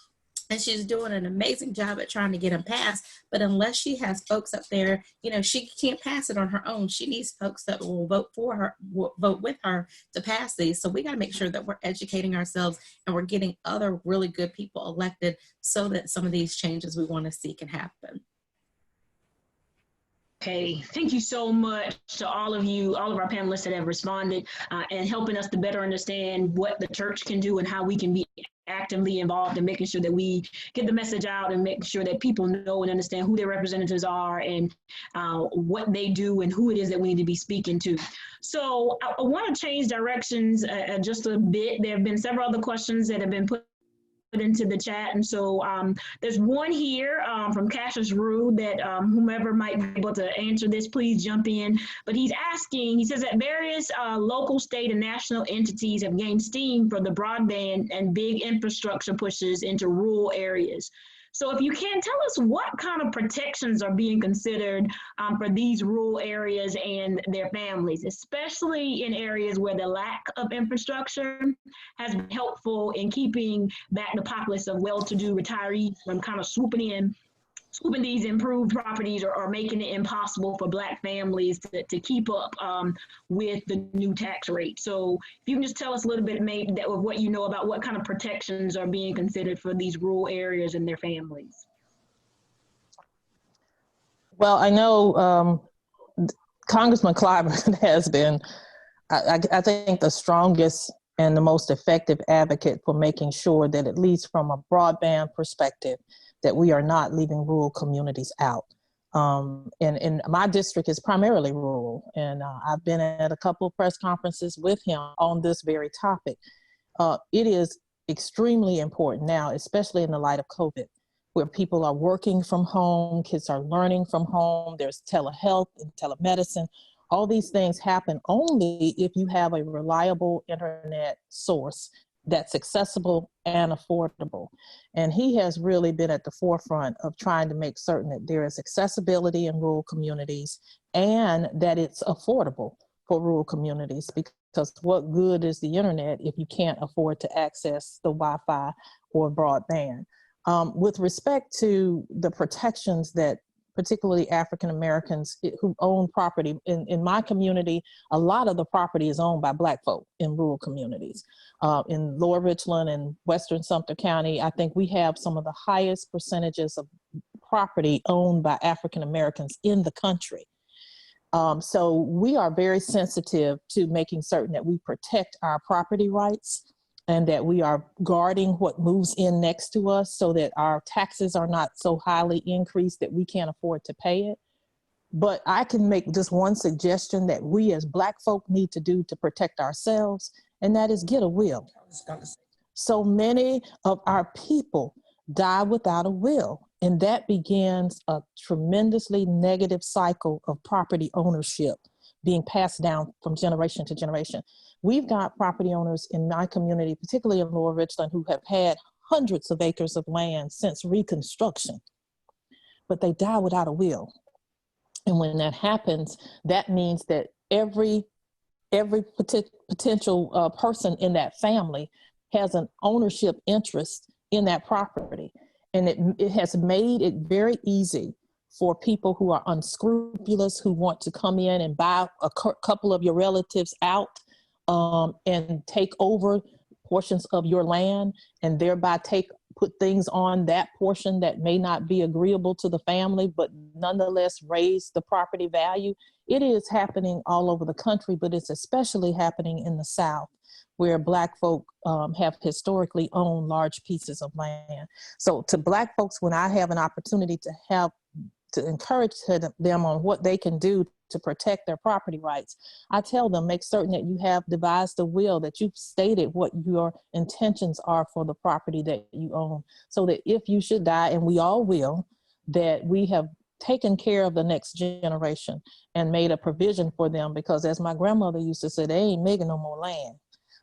C: And she's doing an amazing job at trying to get them passed. But unless she has folks up there, she can't pass it on her own. She needs folks that will vote for her, vote with her to pass these. So we got to make sure that we're educating ourselves and we're getting other really good people elected so that some of these changes we want to see can happen.
A: Okay, thank you so much to all of you, all of our panelists that have responded and helping us to better understand what the church can do and how we can be actively involved in making sure that we get the message out and make sure that people know and understand who their representatives are and what they do and who it is that we need to be speaking to. So I want to change directions just a bit. There have been several other questions that have been put into the chat. And so there's one here from Cassius Rue that whomever might be able to answer this, please jump in. But he's asking, he says that various local, state, and national entities have gained steam for the broadband and big infrastructure pushes into rural areas. So if you can tell us what kind of protections are being considered for these rural areas and their families, especially in areas where the lack of infrastructure has been helpful in keeping back the populace of well-to-do retirees from kind of swooping these improved properties or making it impossible for Black families to keep up with the new tax rate. So if you can just tell us a little bit maybe of what you know about what kind of protections are being considered for these rural areas and their families.
D: Well, I know Congressman Clyburn has been, I think, the strongest and the most effective advocate for making sure that, at least from a broadband perspective, that we are not leaving rural communities out. And my district is primarily rural, and I've been at a couple of press conferences with him on this very topic. It is extremely important now, especially in the light of COVID, where people are working from home, kids are learning from home, there's telehealth and telemedicine. All these things happen only if you have a reliable internet source that's accessible and affordable. And he has really been at the forefront of trying to make certain that there is accessibility in rural communities and that it's affordable for rural communities, because what good is the internet if you can't afford to access the Wi-Fi or broadband? With respect to the protections that particularly African Americans who own property. In my community, a lot of the property is owned by Black folk in rural communities. In Lower Richland and Western Sumter County, I think we have some of the highest percentages of property owned by African Americans in the country. So we are very sensitive to making certain that we protect our property rights and that we are guarding what moves in next to us so that our taxes are not so highly increased that we can't afford to pay it. But I can make just one suggestion that we as Black folk need to do to protect ourselves, and that is get a will. So many of our people die without a will, and that begins a tremendously negative cycle of property ownership being passed down from generation to generation. We've got property owners in my community, particularly in Lower Richland, who have had hundreds of acres of land since Reconstruction, but they die without a will. And when that happens, that means that every potential person in that family has an ownership interest in that property. And it has made it very easy for people who are unscrupulous, who want to come in and buy a couple of your relatives out and take over portions of your land, and thereby put things on that portion that may not be agreeable to the family, but nonetheless raise the property value. It is happening all over the country, but it's especially happening in the South, where Black folk have historically owned large pieces of land. So to Black folks, when I have an opportunity to encourage them on what they can do to protect their property rights, I tell them, make certain that you have devised a will, that you've stated what your intentions are for the property that you own, so that if you should die, and we all will, that we have taken care of the next generation and made a provision for them. Because as my grandmother used to say, they ain't making no more land.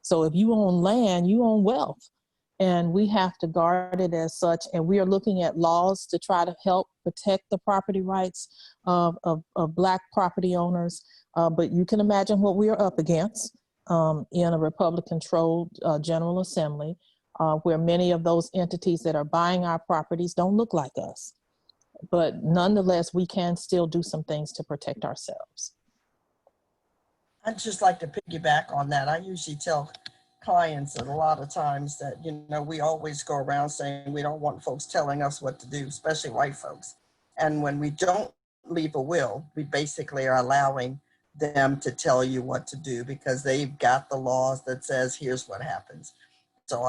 D: So if you own land, you own wealth. And we have to guard it as such. And we are looking at laws to try to help protect the property rights of Black property owners. But you can imagine what we are up against in a Republican-controlled General Assembly, where many of those entities that are buying our properties don't look like us. But nonetheless, we can still do some things to protect ourselves.
B: I'd just like to piggyback on that. I usually tell clients that a lot of times that, we always go around saying we don't want folks telling us what to do, especially white folks. And when we don't leave a will, we basically are allowing them to tell you what to do, because they've got the laws that says here's what happens. So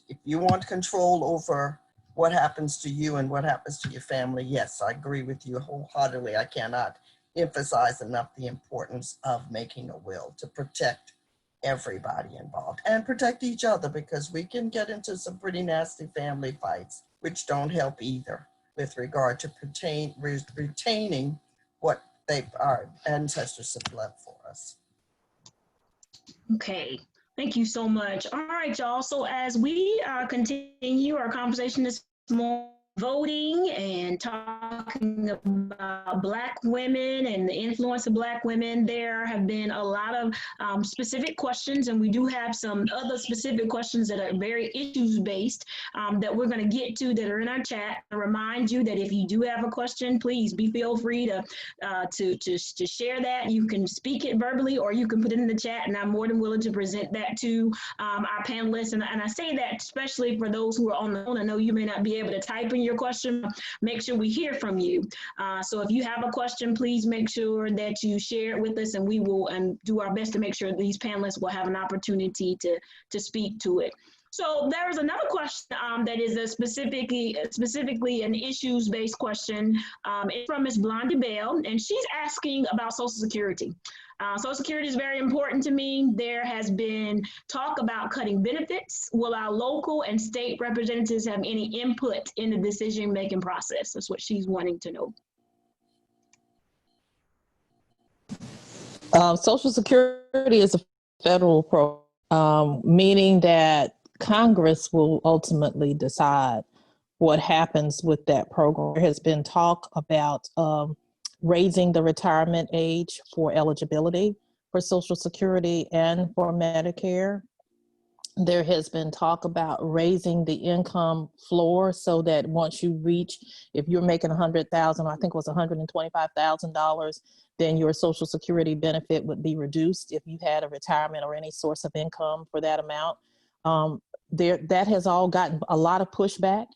B: if you want control over what happens to you and what happens to your family, yes, I agree with you wholeheartedly. I cannot emphasize enough the importance of making a will to protect everybody involved and protect each other, because we can get into some pretty nasty family fights, which don't help either with regard to retaining what our ancestors have left for us.
A: Okay, thank you so much. All right, y'all. So as we continue our conversation this morning, voting and talking about Black women and the influence of Black women. There have been a lot of specific questions, and we do have some other specific questions that are very issues-based that we're going to get to that are in our chat. I remind you that if you do have a question, please feel free to share that. You can speak it verbally or you can put it in the chat, and I'm more than willing to present that to our panelists. And I say that especially for those who are on the phone. I know you may not be able to type in your question. Make sure we hear from you. So if you have a question, please make sure that you share it with us, and we will do our best to make sure these panelists will have an opportunity to speak to it. So there's another question that is specifically an issues-based question. It's from Ms. Blondie Bell, and she's asking about Social Security. Social Security is very important to me. There has been talk about cutting benefits. Will our local and state representatives have any input in the decision-making process? That's what she's wanting to know.
D: Social Security is a federal program, meaning that Congress will ultimately decide what happens with that program. There has been talk about raising the retirement age for eligibility for Social Security and for Medicare. There has been talk about raising the income floor so that once you reach, if you're making $100,000, I think it was $125,000, then your Social Security benefit would be reduced if you had a retirement or any source of income for that amount. That has all gotten a lot of pushback.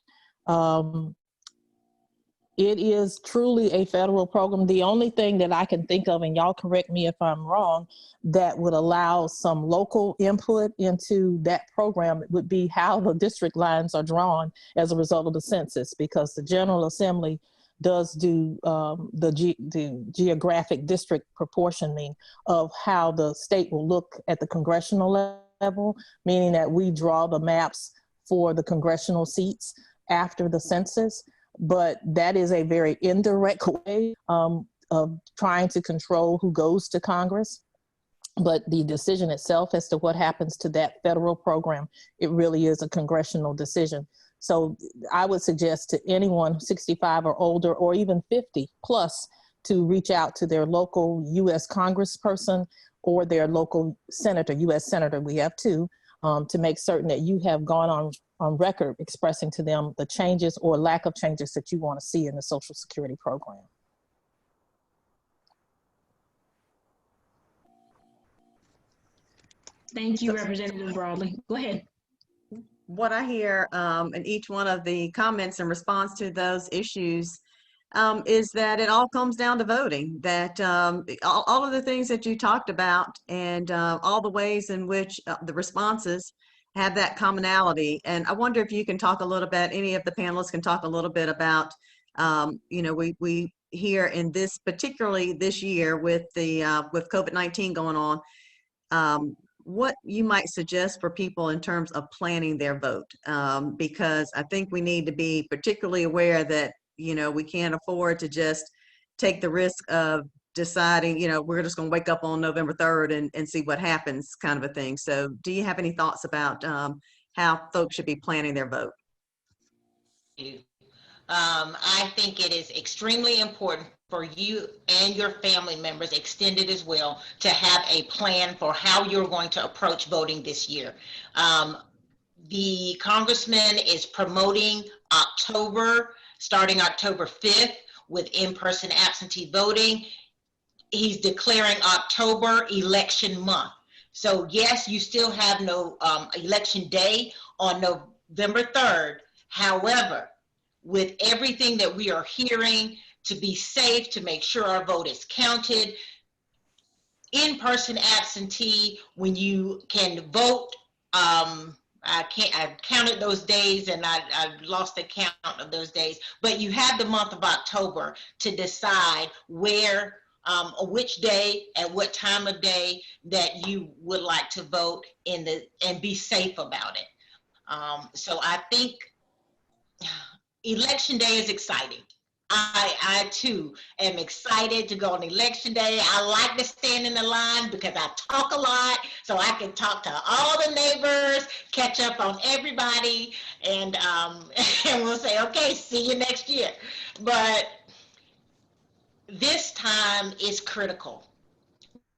D: It is truly a federal program. The only thing that I can think of, and y'all correct me if I'm wrong, that would allow some local input into that program would be how the district lines are drawn as a result of the census, because the General Assembly does do the geographic district proportioning of how the state will look at the congressional level, meaning that we draw the maps for the congressional seats after the census. But that is a very indirect way of trying to control who goes to Congress. But the decision itself as to what happens to that federal program, it really is a congressional decision. So I would suggest to anyone 65 or older, or even 50 plus, to reach out to their local U.S. congressperson or their local senator, U.S. senator, we have two, to make certain that you have gone on record expressing to them the changes or lack of changes that you want to see in the Social Security program.
A: Thank you, Representative Broadley. Go ahead.
F: What I hear in each one of the comments in response to those issues is that it all comes down to voting, that all of the things that you talked about and all the ways in which the responses have that commonality. And I wonder if you can talk a little bit, any of the panelists can talk a little bit about, you know, we here in this, particularly this year with the with COVID-19 going on, what you might suggest for people in terms of planning their vote, because I think we need to be particularly aware that, you know, we can't afford to just take the risk of deciding, you know, we're just going to wake up on November 3rd and see what happens, kind of a thing. So do you have any thoughts about how folks should be planning their vote?
E: I think it is extremely important for you and your family members, extended as well, to have a plan for how you're going to approach voting this year. The congressman is promoting October, starting October 5th with in-person absentee voting. He's declaring October election month. So yes, you still have no election day on November 3rd. However, with everything that we are hearing, to be safe, to make sure our vote is counted, in-person absentee, when you can vote, I've counted those days and I've lost the count of those days, but you have the month of October to decide where, which day and what time of day that you would like to vote in and be safe about it. So I think Election Day is exciting. I too am excited to go on election day. I like to stand in the line because I talk a lot, so I can talk to all the neighbors, catch up on everybody, and and we'll say, okay, see you next year. But this time is critical.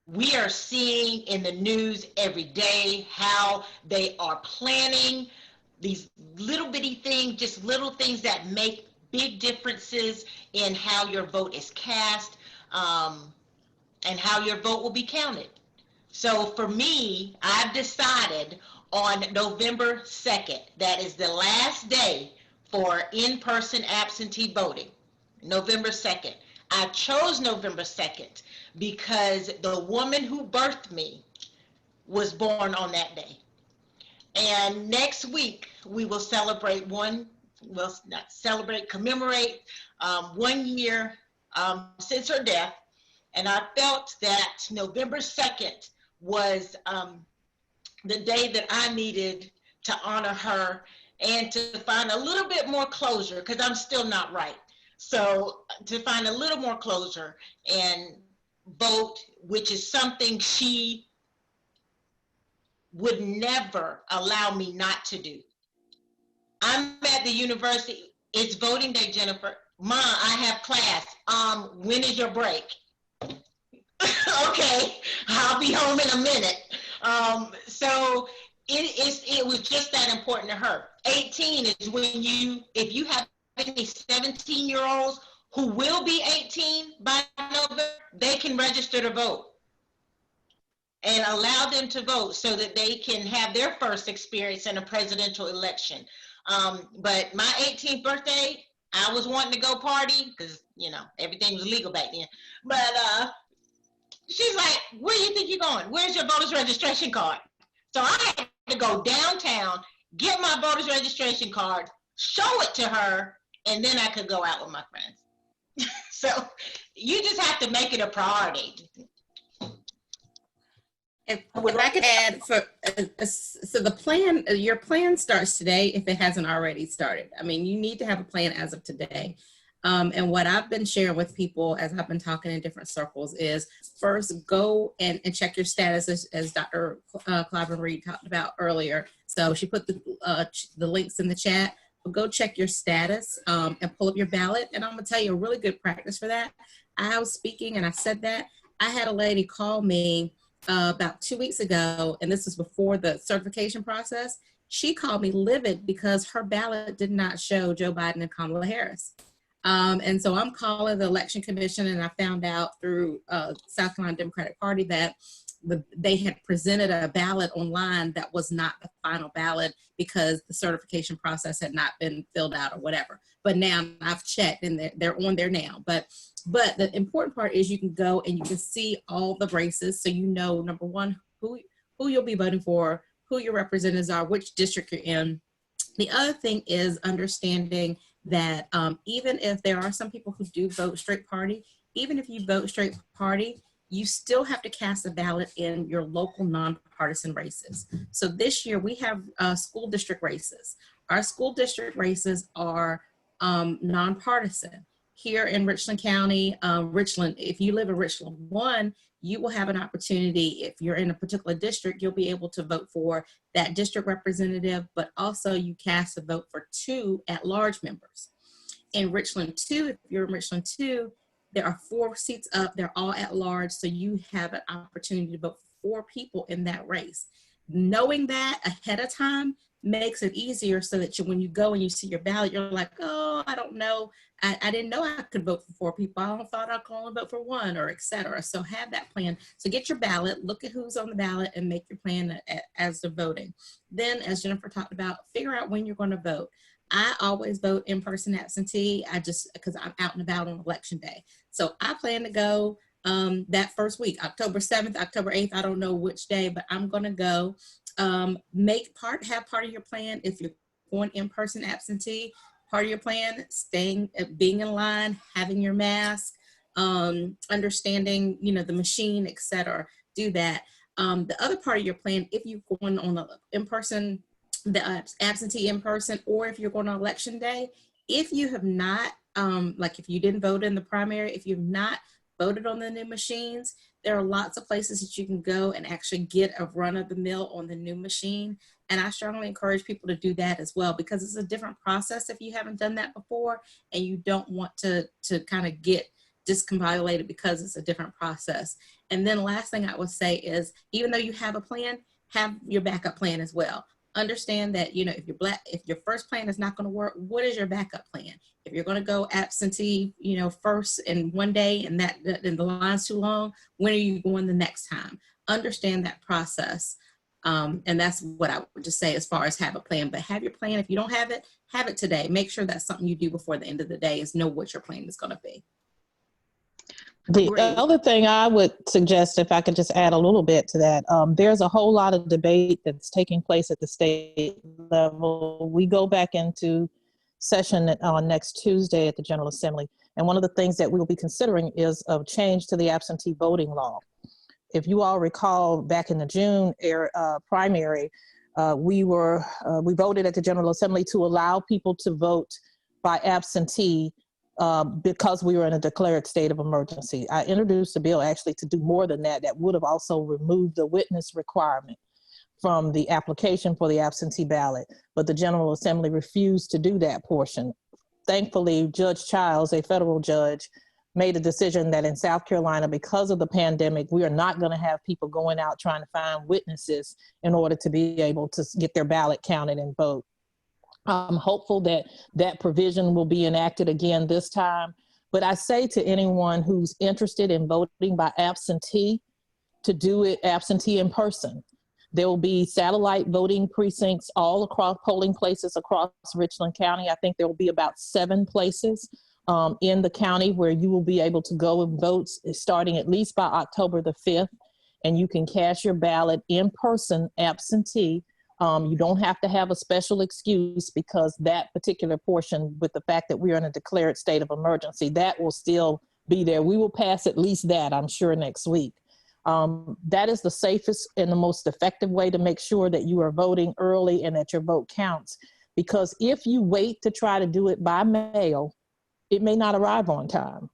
E: We are seeing in the news every day how they are planning these little bitty things, just little things that make big differences in how your vote is cast, and how your vote will be counted. So for me, I've decided on November 2nd, that is the last day for in-person absentee voting, November 2nd. I chose November 2nd because the woman who birthed me was born on that day. And next week, we will celebrate commemorate 1 year since her death. And I felt that November 2nd was the day that I needed to honor her and to find a little bit more closure, because I'm still not right. So to find a little more closure and vote, which is something she would never allow me not to do. I'm at the university. It's voting day, Jennifer. Ma, I have class. When is your break? Okay, I'll be home in a minute. So it was just that important to her. 18 is when if you have any 17-year-olds who will be 18 by November, they can register to vote and allow them to vote so that they can have their first experience in a presidential election. But my 18th birthday, I was wanting to go party because, everything was legal back then. But she's like, where do you think you're going? Where's your voter's registration card? So I had to go downtown, get my voter's registration card, show it to her, and then I could go out with my friends. So you just have to make it a priority.
C: If I could add, so the plan, your plan starts today if it hasn't already started. I mean, you need to have a plan as of today. And what I've been sharing with people as I've been talking in different circles is first go and check your status, as Dr. Clyburn Reed talked about earlier. So she put the links in the chat. Go check your status and pull up your ballot. And I'm gonna tell you a really good practice for that. I was speaking and I said that. I had a lady call me about 2 weeks ago, and this was before the certification process. She called me livid because her ballot did not show Joe Biden and Kamala Harris. And so I'm calling the election commission, and I found out through South Carolina Democratic Party that they had presented a ballot online that was not the final ballot because the certification process had not been filled out or whatever. But now I've checked and they're on there now. But the important part is you can go and you can see all the races. So you know, number one, who you'll be voting for, who your representatives are, which district you're in. The other thing is understanding that even if there are some people who do vote straight party, even if you vote straight party, you still have to cast a ballot in your local nonpartisan races. So this year we have school district races. Our school district races are nonpartisan. Here in Richland County, Richland, if you live in Richland 1, you will have an opportunity. If you're in a particular district, you'll be able to vote for that district representative, but also you cast a vote for 2 at-large members. In Richland 2, if you're in Richland 2, there are 4 seats up, they're all at large, so you have an opportunity to vote for 4 people in that race. Knowing that ahead of time makes it easier so that when you go and you see your ballot, you're like, oh, I don't know. I didn't know I could vote for 4 people. I thought I could only vote for 1, or et cetera. So have that plan. So get your ballot, look at who's on the ballot, and make your plan as to voting. Then, as Jennifer talked about, figure out when you're going to vote. I always vote in-person absentee. Because I'm out and about on election day. So I plan to go that first week, October 7th, October 8th. I don't know which day, but I'm going to go. Have part of your plan. If you're going in-person absentee, part of your plan, being in line, having your mask, understanding, the machine, et cetera, do that. The other part of your plan, if you're going on the in-person, the absentee in person, or if you're going on election day, if you have not like if you didn't vote in the primary, if you've not voted on the new machines, there are lots of places that you can go and actually get a run of the mill on the new machine. And I strongly encourage people to do that as well, because it's a different process if you haven't done that before and you don't want to kind of get discombobulated because it's a different process. And then last thing I would say is, even though you have a plan, have your backup plan as well. Understand that, you know, if your first plan is not going to work, what is your backup plan? If you're going to go absentee, you know, first in one day and and the line's too long, when are you going the next time? Understand that process. And that's what I would just say as far as have a plan. But have your plan. If you don't have it today. Make sure that's something you do before the end of the day, is know what your plan is going to be.
D: The
A: Great.
D: other thing I would suggest, if I could just add a little bit to that, there's a whole lot of debate that's taking place at the state level. We go back into session on next Tuesday at the General Assembly, and one of the things that we will be considering is a change to the absentee voting law. If you all recall, back in the June primary, we voted at the General Assembly to allow people to vote by absentee because we were in a declared state of emergency. I introduced a bill actually to do more than that, that would have also removed the witness requirement from the application for the absentee ballot, but the General Assembly refused to do that portion. Thankfully, Judge Childs, a federal judge, made a decision that in South Carolina, because of the pandemic, we are not going to have people going out trying to find witnesses in order to be able to get their ballot counted and vote. I'm hopeful that that provision will be enacted again this time. But I say to anyone who's interested in voting by absentee to do it absentee in person. There will be satellite voting precincts all across, polling places across Richland County. I think there will be about 7 places in the county where you will be able to go and vote starting at least by October the 5th. And you can cast your ballot in person absentee. You don't have to have a special excuse, because that particular portion, with the fact that we're in a declared state of emergency, that will still be there. We will pass at least that, I'm sure, next week. That is the safest and the most effective way to make sure that you are voting early and that your vote counts. Because if you wait to try to do it by mail, it may not arrive on time.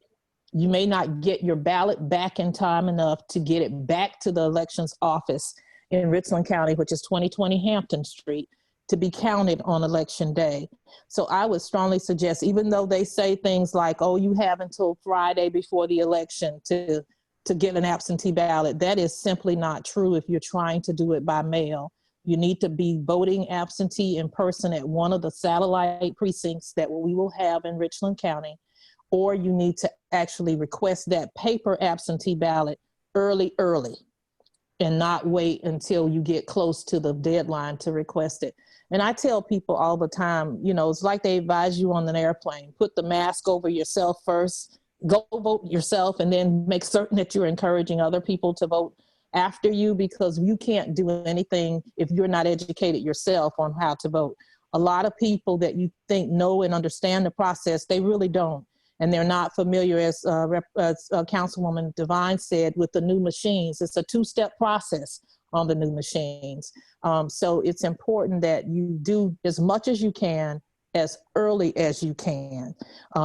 D: You may not get your ballot back in time enough to get it back to the elections office in Richland County, which is 2020 Hampton Street, to be counted on election day. So I would strongly suggest, even though they say things like, oh, you have until Friday before the election to get an absentee ballot, that is simply not true if you're trying to do it by mail. You need to be voting absentee in person at one of the satellite precincts that we will have in Richland County, or you need to actually request that paper absentee ballot early, and not wait until you get close to the deadline to request it. And I tell people all the time, you know, it's like they advise you on an airplane: put the mask over yourself first, go vote yourself, and then make certain that you're encouraging other people to vote after you, because you can't do anything if you're not educated yourself on how to vote. A lot of people that you think know and understand the process, they really don't. And they're not familiar, as Councilwoman Devine said, with the new machines. It's a 2-step process on the new machines. So it's important that you do as much as you can, as early as you can,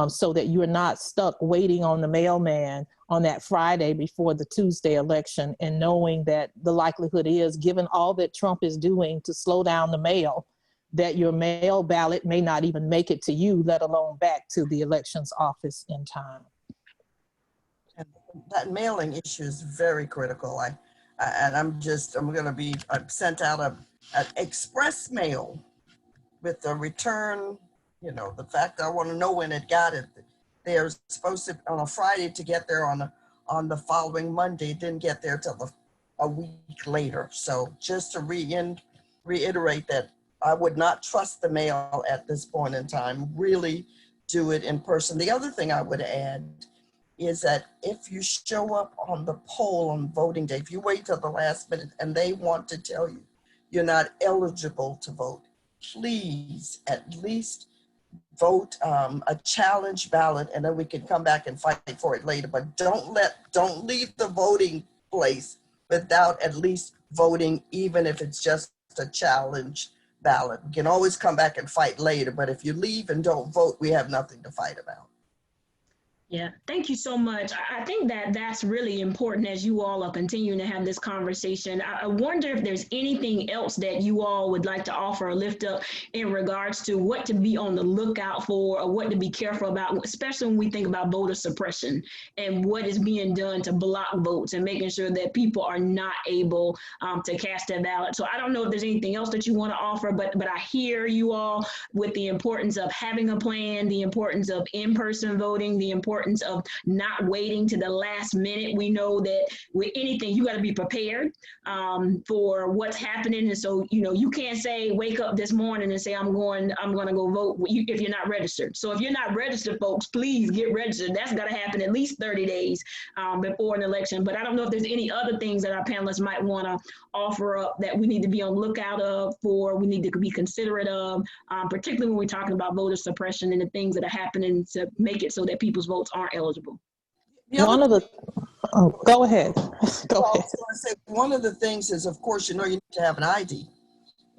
D: so that you're not stuck waiting on the mailman on that Friday before the Tuesday election, and knowing that the likelihood is, given all that Trump is doing to slow down the mail, that your mail ballot may not even make it to you, let alone back to the elections office in time.
B: And that mailing issue is very critical. I've sent out an express mail with the return, you know, the fact I want to know when it got it. They're supposed to on a Friday to get there on the following Monday. It didn't get there till a week later. So just to reiterate that I would not trust the mail at this point in time. Really do it in person. The other thing I would add is that if you show up on the poll on voting day, if you wait till the last minute and they want to tell you you're not eligible to vote, please at least vote a challenge ballot, and then we can come back and fight for it later. But don't leave the voting place without at least voting, even if it's just a challenge ballot. We can always come back and fight later, but if you leave and don't vote, we have nothing to fight about.
A: Yeah, thank you so much. I think that that's really important as you all are continuing to have this conversation. I wonder if there's anything else that you all would like to offer or lift up in regards to what to be on the lookout for or what to be careful about, especially when we think about voter suppression and what is being done to block votes and making sure that people are not able to cast their ballot. So I don't know if there's anything else that you want to offer, but I hear you all with the importance of having a plan, the importance of in-person voting, the importance of not waiting to the last minute. We know that with anything, you got to be prepared for what's happening. And so, you can't say, wake up this morning and say, I'm going to go vote if you're not registered. So if you're not registered, folks, please get registered. That's got to happen at least 30 days before an election. But I don't know if there's any other things that our panelists might want to offer up that we need to be on the lookout of for, we need to be considerate of, particularly when we're talking about voter suppression and the things that are happening to make it so that people's votes aren't eligible.
D: One of the, go ahead. Go
B: I was
D: ahead.
B: going to say, one of the things is, of course, you need to have an ID.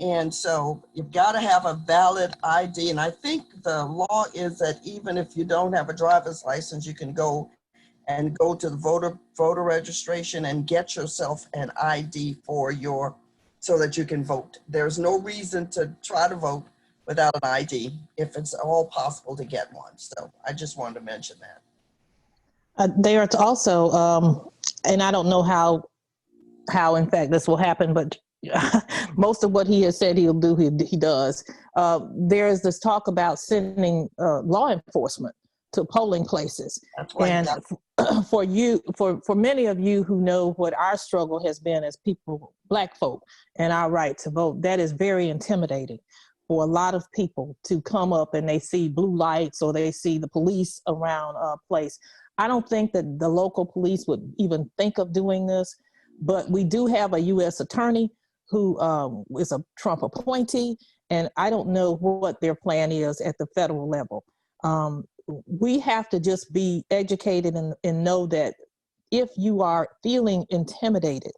B: And so you've got to have a valid ID. And I think the law is that even if you don't have a driver's license, you can go to the voter registration and get yourself an ID so that you can vote. There's no reason to try to vote without an ID if it's all possible to get one. So I just wanted to mention that.
D: There's also, and I don't know how in fact this will happen, but most of what he has said he'll do, he does. There is this talk about sending law enforcement to polling places.
B: That's right.
D: And for many of you who know what our struggle has been as people, Black folk, and our right to vote, that is very intimidating for a lot of people to come up and they see blue lights or they see the police around a place. I don't think that the local police would even think of doing this, but we do have a U.S. attorney who is a Trump appointee, and I don't know what their plan is at the federal level. We have to just be educated and know that if you are feeling intimidated,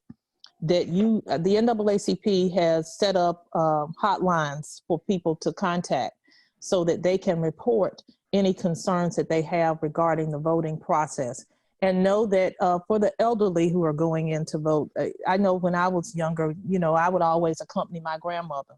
D: that the NAACP has set up hotlines for people to contact so that they can report any concerns that they have regarding the voting process. And know that for the elderly who are going in to vote, I know when I was younger, I would always accompany my grandmother.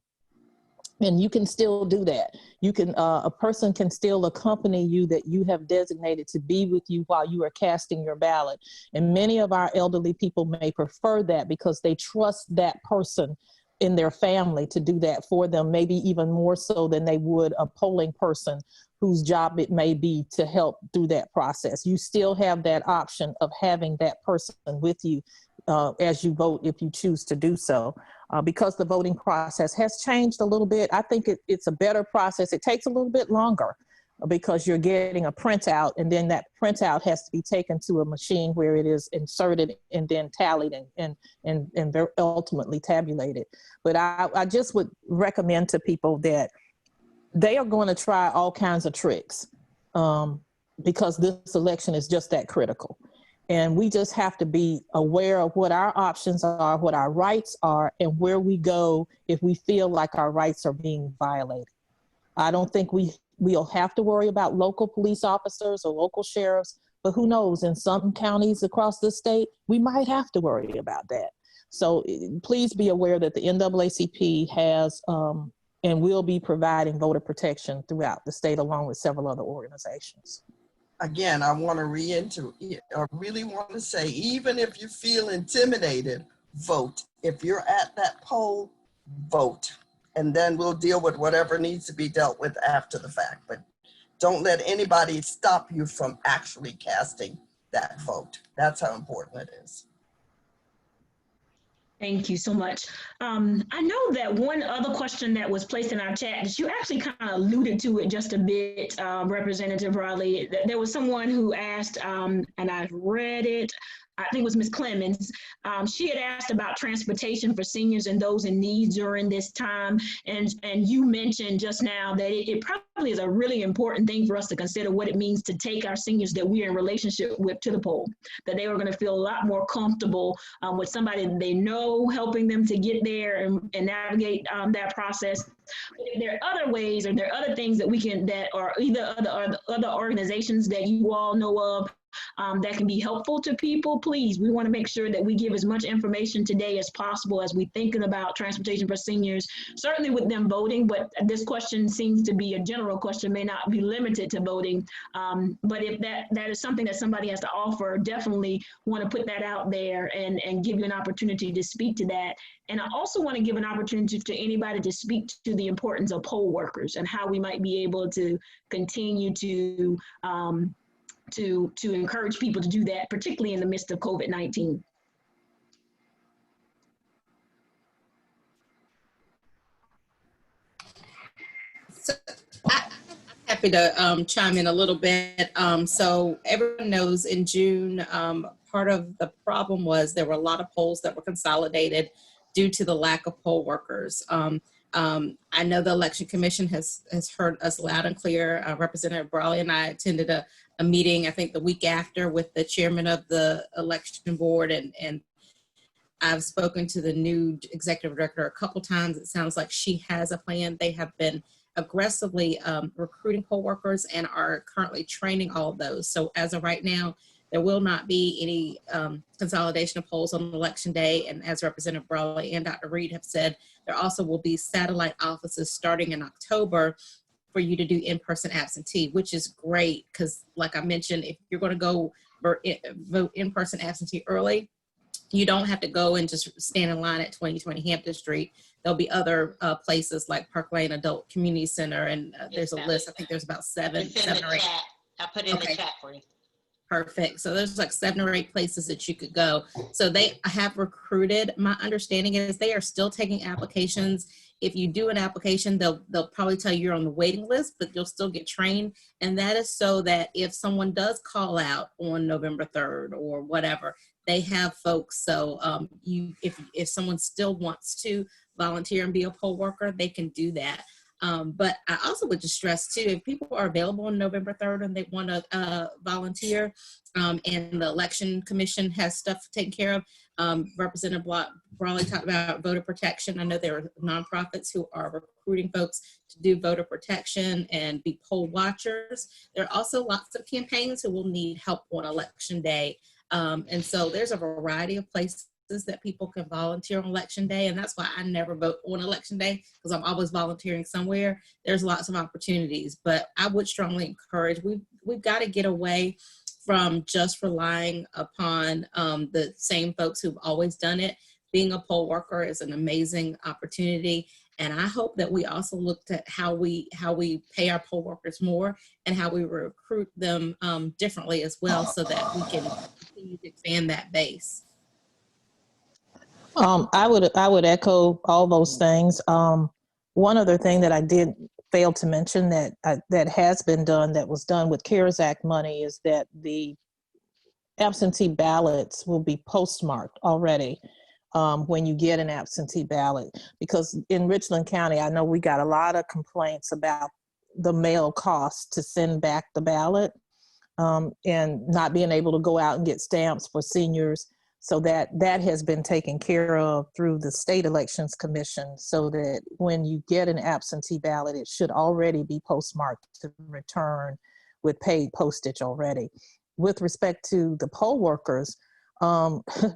D: And you can still do that. You can, a person can still accompany you that you have designated to be with you while you are casting your ballot. And many of our elderly people may prefer that because they trust that person in their family to do that for them, maybe even more so than they would a polling person whose job it may be to help through that process. You still have that option of having that person with you as you vote if you choose to do so. Because the voting process has changed a little bit, I think it's a better process. It takes a little bit longer because you're getting a printout, and then that printout has to be taken to a machine where it is inserted and then tallied and ultimately tabulated. But I just would recommend to people that they are going to try all kinds of tricks because this election is just that critical. And we just have to be aware of what our options are, what our rights are, and where we go if we feel like our rights are being violated. I don't think we'll have to worry about local police officers or local sheriffs, but who knows, in some counties across the state, we might have to worry about that. So please be aware that the NAACP has and will be providing voter protection throughout the state along with several other organizations.
B: Again, I want to I really want to say, even if you feel intimidated, vote. If you're at that poll, vote. And then we'll deal with whatever needs to be dealt with after the fact. But don't let anybody stop you from actually casting that vote. That's how important it is.
A: Thank you so much. I know that one other question that was placed in our chat, that you actually kind of alluded to it just a bit, Representative Riley. There was someone who asked, and I've read it, I think it was Ms. Clemens, she had asked about transportation for seniors and those in need during this time. And you mentioned just now that it probably is a really important thing for us to consider what it means to take our seniors that we're in relationship with to the poll, that they were going to feel a lot more comfortable with somebody that they know helping them to get there and navigate that process. But if there are other ways, or there are other things that we can, that are either other organizations that you all know of, that can be helpful to people, please, we want to make sure that we give as much information today as possible as we thinking about transportation for seniors, certainly with them voting, but this question seems to be a general question, may not be limited to voting. But if that is something that somebody has to offer, definitely want to put that out there and give you an opportunity to speak to that. And I also want to give an opportunity to anybody to speak to the importance of poll workers and how we might be able to continue to encourage people to do that, particularly in the midst of COVID-19.
C: So I'm happy to chime in a little bit. So everyone knows in June, part of the problem was there were a lot of polls that were consolidated due to the lack of poll workers. I know the Election Commission has heard us loud and clear. Representative Brawley and I attended a meeting, I think the week after, with the chairman of the election board, and I've spoken to the new executive director a couple times. It sounds like she has a plan. They have been aggressively recruiting poll workers and are currently training all of those. So as of right now, there will not be any consolidation of polls on election day. And as Representative Brawley and Dr. Reed have said, there also will be satellite offices starting in October for you to do in-person absentee, which is great because, like I mentioned, if you're going to go vote in-person absentee early, you don't have to go and just stand in line at 2020 Hampton Street. There'll be other places like Park Lane Adult Community Center, and there's a list. I think there's about seven or eight.
E: I put in the chat for you.
C: Perfect. So there's like 7 or 8 places that you could go. So they have recruited. My understanding is they are still taking applications. If you do an application, they'll probably tell you you're on the waiting list, but you'll still get trained. And that is so that if someone does call out on November 3rd or whatever, they have folks. So if someone still wants to volunteer and be a poll worker, they can do that. But I also would just stress too, if people are available on November 3rd and they want to volunteer, and the Election Commission has stuff taken care of, Representative Brawley talked about voter protection. I know there are nonprofits who are recruiting folks to do voter protection and be poll watchers. There are also lots of campaigns who will need help on election day. And so there's a variety of places that people can volunteer on election day, and that's why I never vote on election day, because I'm always volunteering somewhere. There's lots of opportunities, but I would strongly encourage, we've got to get away from just relying upon the same folks who've always done it. Being a poll worker is an amazing opportunity, and I hope that we also looked at how we pay our poll workers more and how we recruit them differently as well, so that we can continue to expand that base.
D: I would echo all those things. One other thing that I did fail to mention that has been done, that was done with CARES Act money, is that the absentee ballots will be postmarked already when you get an absentee ballot. Because in Richland County, I know we got a lot of complaints about the mail cost to send back the ballot, and not being able to go out and get stamps for seniors. So that has been taken care of through the State Elections Commission, so that when you get an absentee ballot, it should already be postmarked to return with paid postage already. With respect to the poll workers,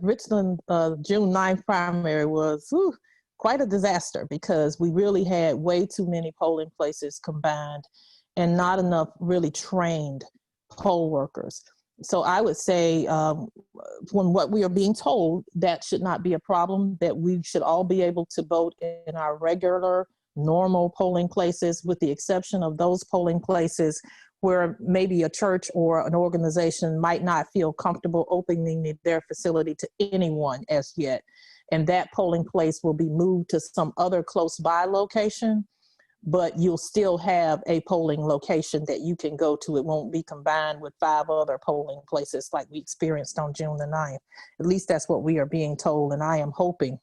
D: Richland June 9th primary was quite a disaster, because we really had way too many polling places combined and not enough really trained poll workers. So I would say, when what we are being told, that should not be a problem, that we should all be able to vote in our regular, normal polling places, with the exception of those polling places where maybe a church or an organization might not feel comfortable opening their facility to anyone as yet. And that polling place will be moved to some other close by location. but you'll still have a polling location that you can go to. It won't be combined with 5 other polling places like we experienced on June the 9th. At least that's what we are being told, and I am hoping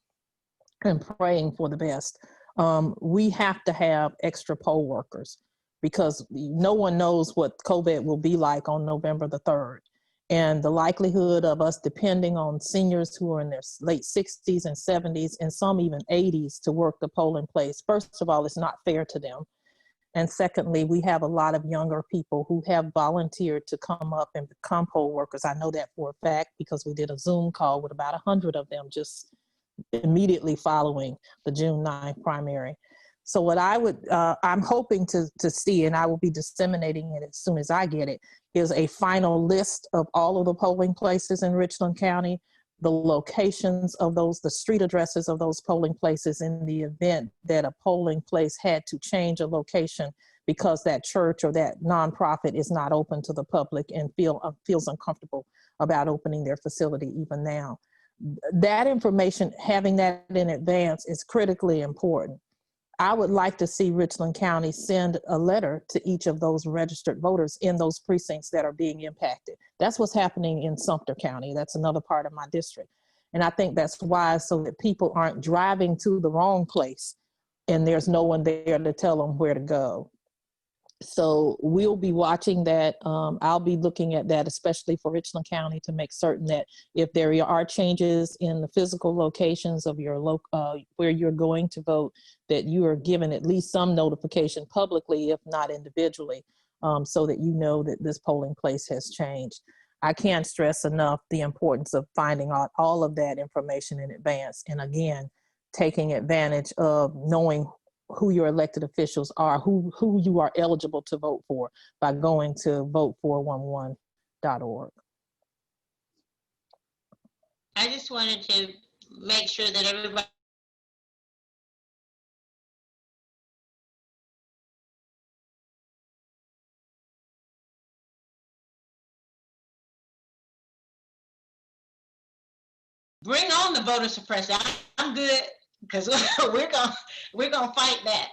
D: and praying for the best. We have to have extra poll workers because no one knows what COVID will be like on November the 3rd. And the likelihood of us depending on seniors who are in their late 60s and 70s and some even 80s to work the polling place, first of all, it's not fair to them. And secondly, we have a lot of younger people who have volunteered to come up and become poll workers. I know that for a fact because we did a Zoom call with about 100 of them just immediately following the June 9th primary. So what I'm hoping to see, and I will be disseminating it as soon as I get it, is a final list of all of the polling places in Richland County, the locations of those, the street addresses of those polling places in the event that a polling place had to change a location because that church or that nonprofit is not open to the public and feels uncomfortable about opening their facility even now. That information, having that in advance is critically important. I would like to see Richland County send a letter to each of those registered voters in those precincts that are being impacted. That's what's happening in Sumter County. That's another part of my district. And I think that's wise so that people aren't driving to the wrong place and there's no one there to tell them where to go. So we'll be watching that. I'll be looking at that, especially for Richland County, to make certain that if there are changes in the physical locations of your where you're going to vote, that you are given at least some notification publicly, if not individually, so that you know that this polling place has changed. I can't stress enough the importance of finding out all of that information in advance. And again, taking advantage of knowing who your elected officials are, who you are eligible to vote for by going to vote411.org.
E: I just wanted to make sure that everybody bring on the voter suppression. I'm good because we're gonna fight that.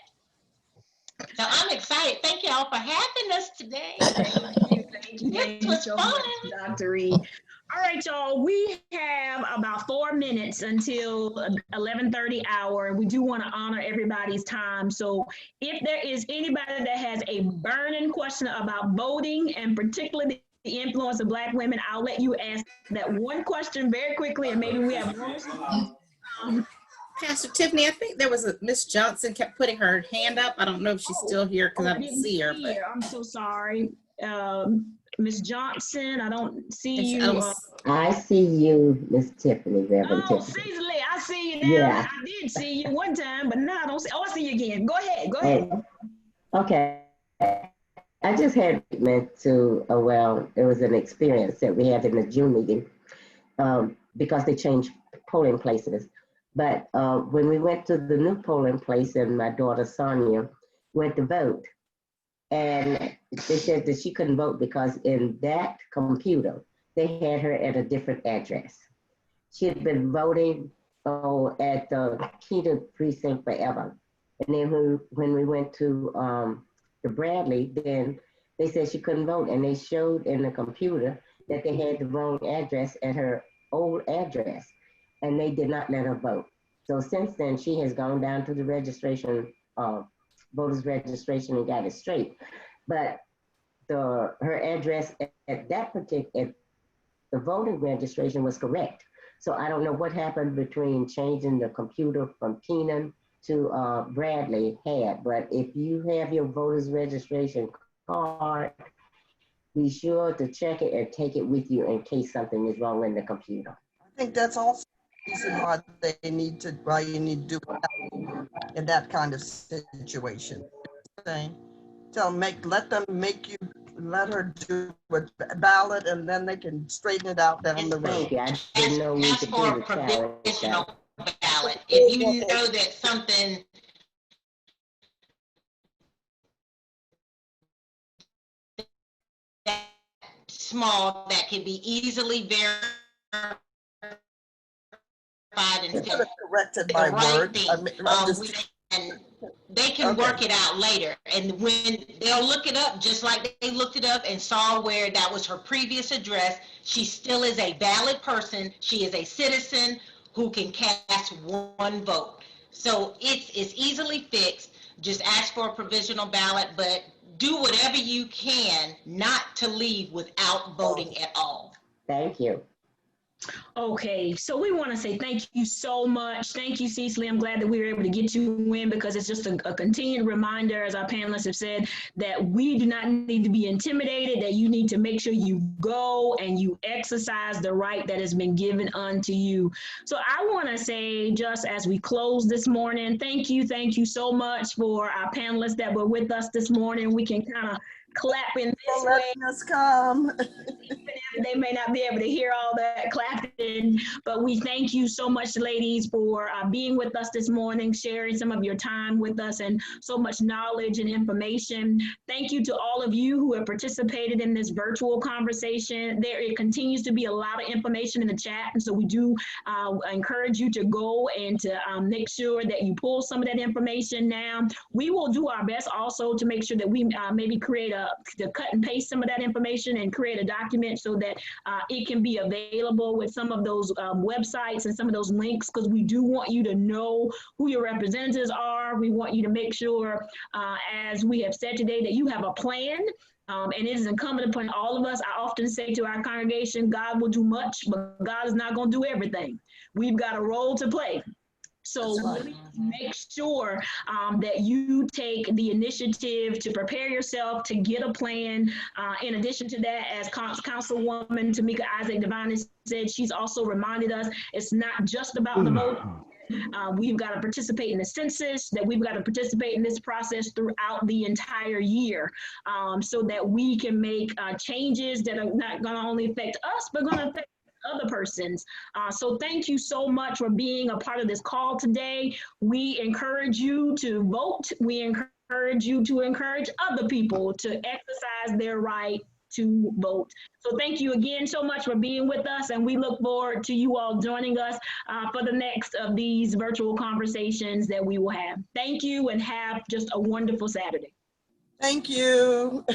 E: So I'm excited. Thank you all for having us today.
A: Thank you so
E: fun.
A: much, Dr. Reed. All right, y'all, we have about 4 minutes until 11:30 hour, and we do want to honor everybody's time. So if there is anybody that has a burning question about voting and particularly the influence of Black women, I'll let you ask that one question very quickly, and maybe we have one.
C: Pastor Tiffany, I think there was a Miss Johnson kept putting her hand up. I don't know if she's still here because I don't see her. But
A: I'm so sorry. Miss Johnson, I don't see you.
G: I see you, Miss Tiffany, Reverend Tiffany.
A: Cecily, I see you now.
G: Yeah.
A: I did see you one time, but now I don't see. Oh, I see you again. Go ahead.
G: Okay. I just had meant to, it was an experience that we had in the June meeting because they changed polling places. But when we went to the new polling place and my daughter Sonia went to vote, and they said that she couldn't vote because in that computer, they had her at a different address. She had been voting at the Keaton precinct forever. And then when we went to the Bradley, then they said she couldn't vote. And they showed in the computer that they had the wrong address at her old address. And they did not let her vote. So since then, she has gone down to the registration, voters registration, and got it straight. But her address at that particular, the voting registration was correct. So I don't know what happened between changing the computer from Keenan to Bradley had, but if you have your voters registration card, be sure to check it and take it with you in case something is wrong in the computer.
B: I think that's also the reason why you need to do it in that kind of situation. Let her do a ballot, and then they can straighten it out down the road.
G: Thank you. I didn't know we
E: Ask
G: could
E: for
G: do
E: a
G: the challenge.
E: provisional ballot. If you know that something that small that can be easily verified and
B: You could have corrected my
E: right
B: word.
E: thing. they can work it out later. And when they'll look it up, just like they looked it up and saw where that was her previous address, she still is a valid person. She is a citizen who can cast one vote. So it's easily fixed. Just ask for a provisional ballot, but do whatever you can not to leave without voting at all.
G: Thank you.
A: Okay, so we want to say thank you so much. Thank you, Cecily. I'm glad that we were able to get you in, because it's just a continued reminder, as our panelists have said, that we do not need to be intimidated, that you need to make sure you go and you exercise the right that has been given unto you. So I want to say, just as we close this morning, thank you so much for our panelists that were with us this morning. We can kind of clap in this way.
B: Letting us come.
A: They may not be able to hear all that clapping, but we thank you so much, ladies, for being with us this morning, sharing some of your time with us and so much knowledge and information. Thank you to all of you who have participated in this virtual conversation. It continues to be a lot of information in the chat, and so we do encourage you to go and to make sure that you pull some of that information now. We will do our best also to make sure that we maybe to cut and paste some of that information and create a document so that it can be available with some of those websites and some of those links, because we do want you to know who your representatives are. We want you to make sure, as we have said today, that you have a plan. And it is incumbent upon all of us. I often say to our congregation, God will do much, but God is not going to do everything. We've got a role to play. So really make sure that you take the initiative to prepare yourself to get a plan. In addition to that, as Councilwoman Tamika Isaac Devine said, she's also reminded us it's not just about the vote. We've got to participate in the census, that we've got to participate in this process throughout the entire year, so that we can make changes that are not going to only affect us, but going to affect other persons. So thank you so much for being a part of this call today. We encourage you to vote. We encourage you to encourage other people to exercise their right to vote. So thank you again so much for being with us, and we look forward to you all joining us for the next of these virtual conversations that we will have. Thank you, and have just a wonderful Saturday.
B: Thank you.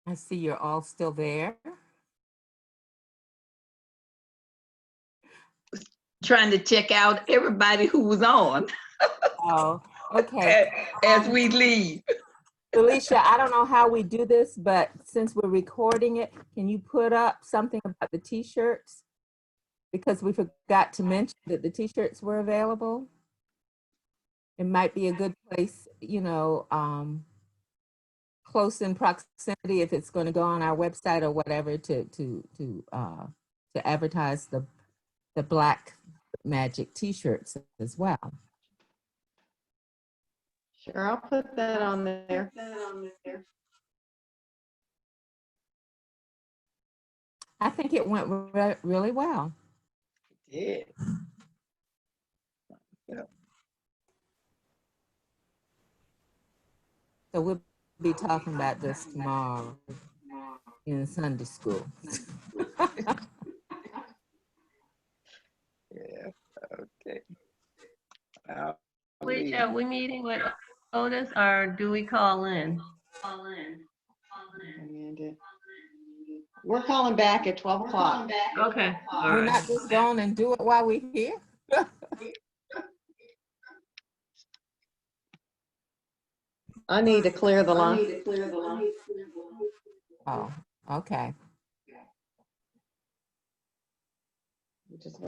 H: I see you're all still there.
I: Trying to check out everybody who was on
H: Oh, okay.
I: as we leave.
H: Felicia, I don't know how we do this, but since we're recording it, can you put up something about the t-shirts? Because we forgot to mention that the t-shirts were available. It might be a good place, you know, close in proximity if it's going to go on our website or whatever to advertise the Black Magic t-shirts as well.
F: Sure, I'll put that on there.
H: I think it went really well.
F: It did.
H: So we'll be talking about this tomorrow in Sunday school.
F: Yeah, okay.
J: Felicia, are we meeting with Otis or do we call in?
F: We're calling back at 12 o'clock.
J: Okay. All
H: We're
J: right.
H: not just going and do it while we're here.
F: I need to clear the line.
H: Oh, okay.
F: Just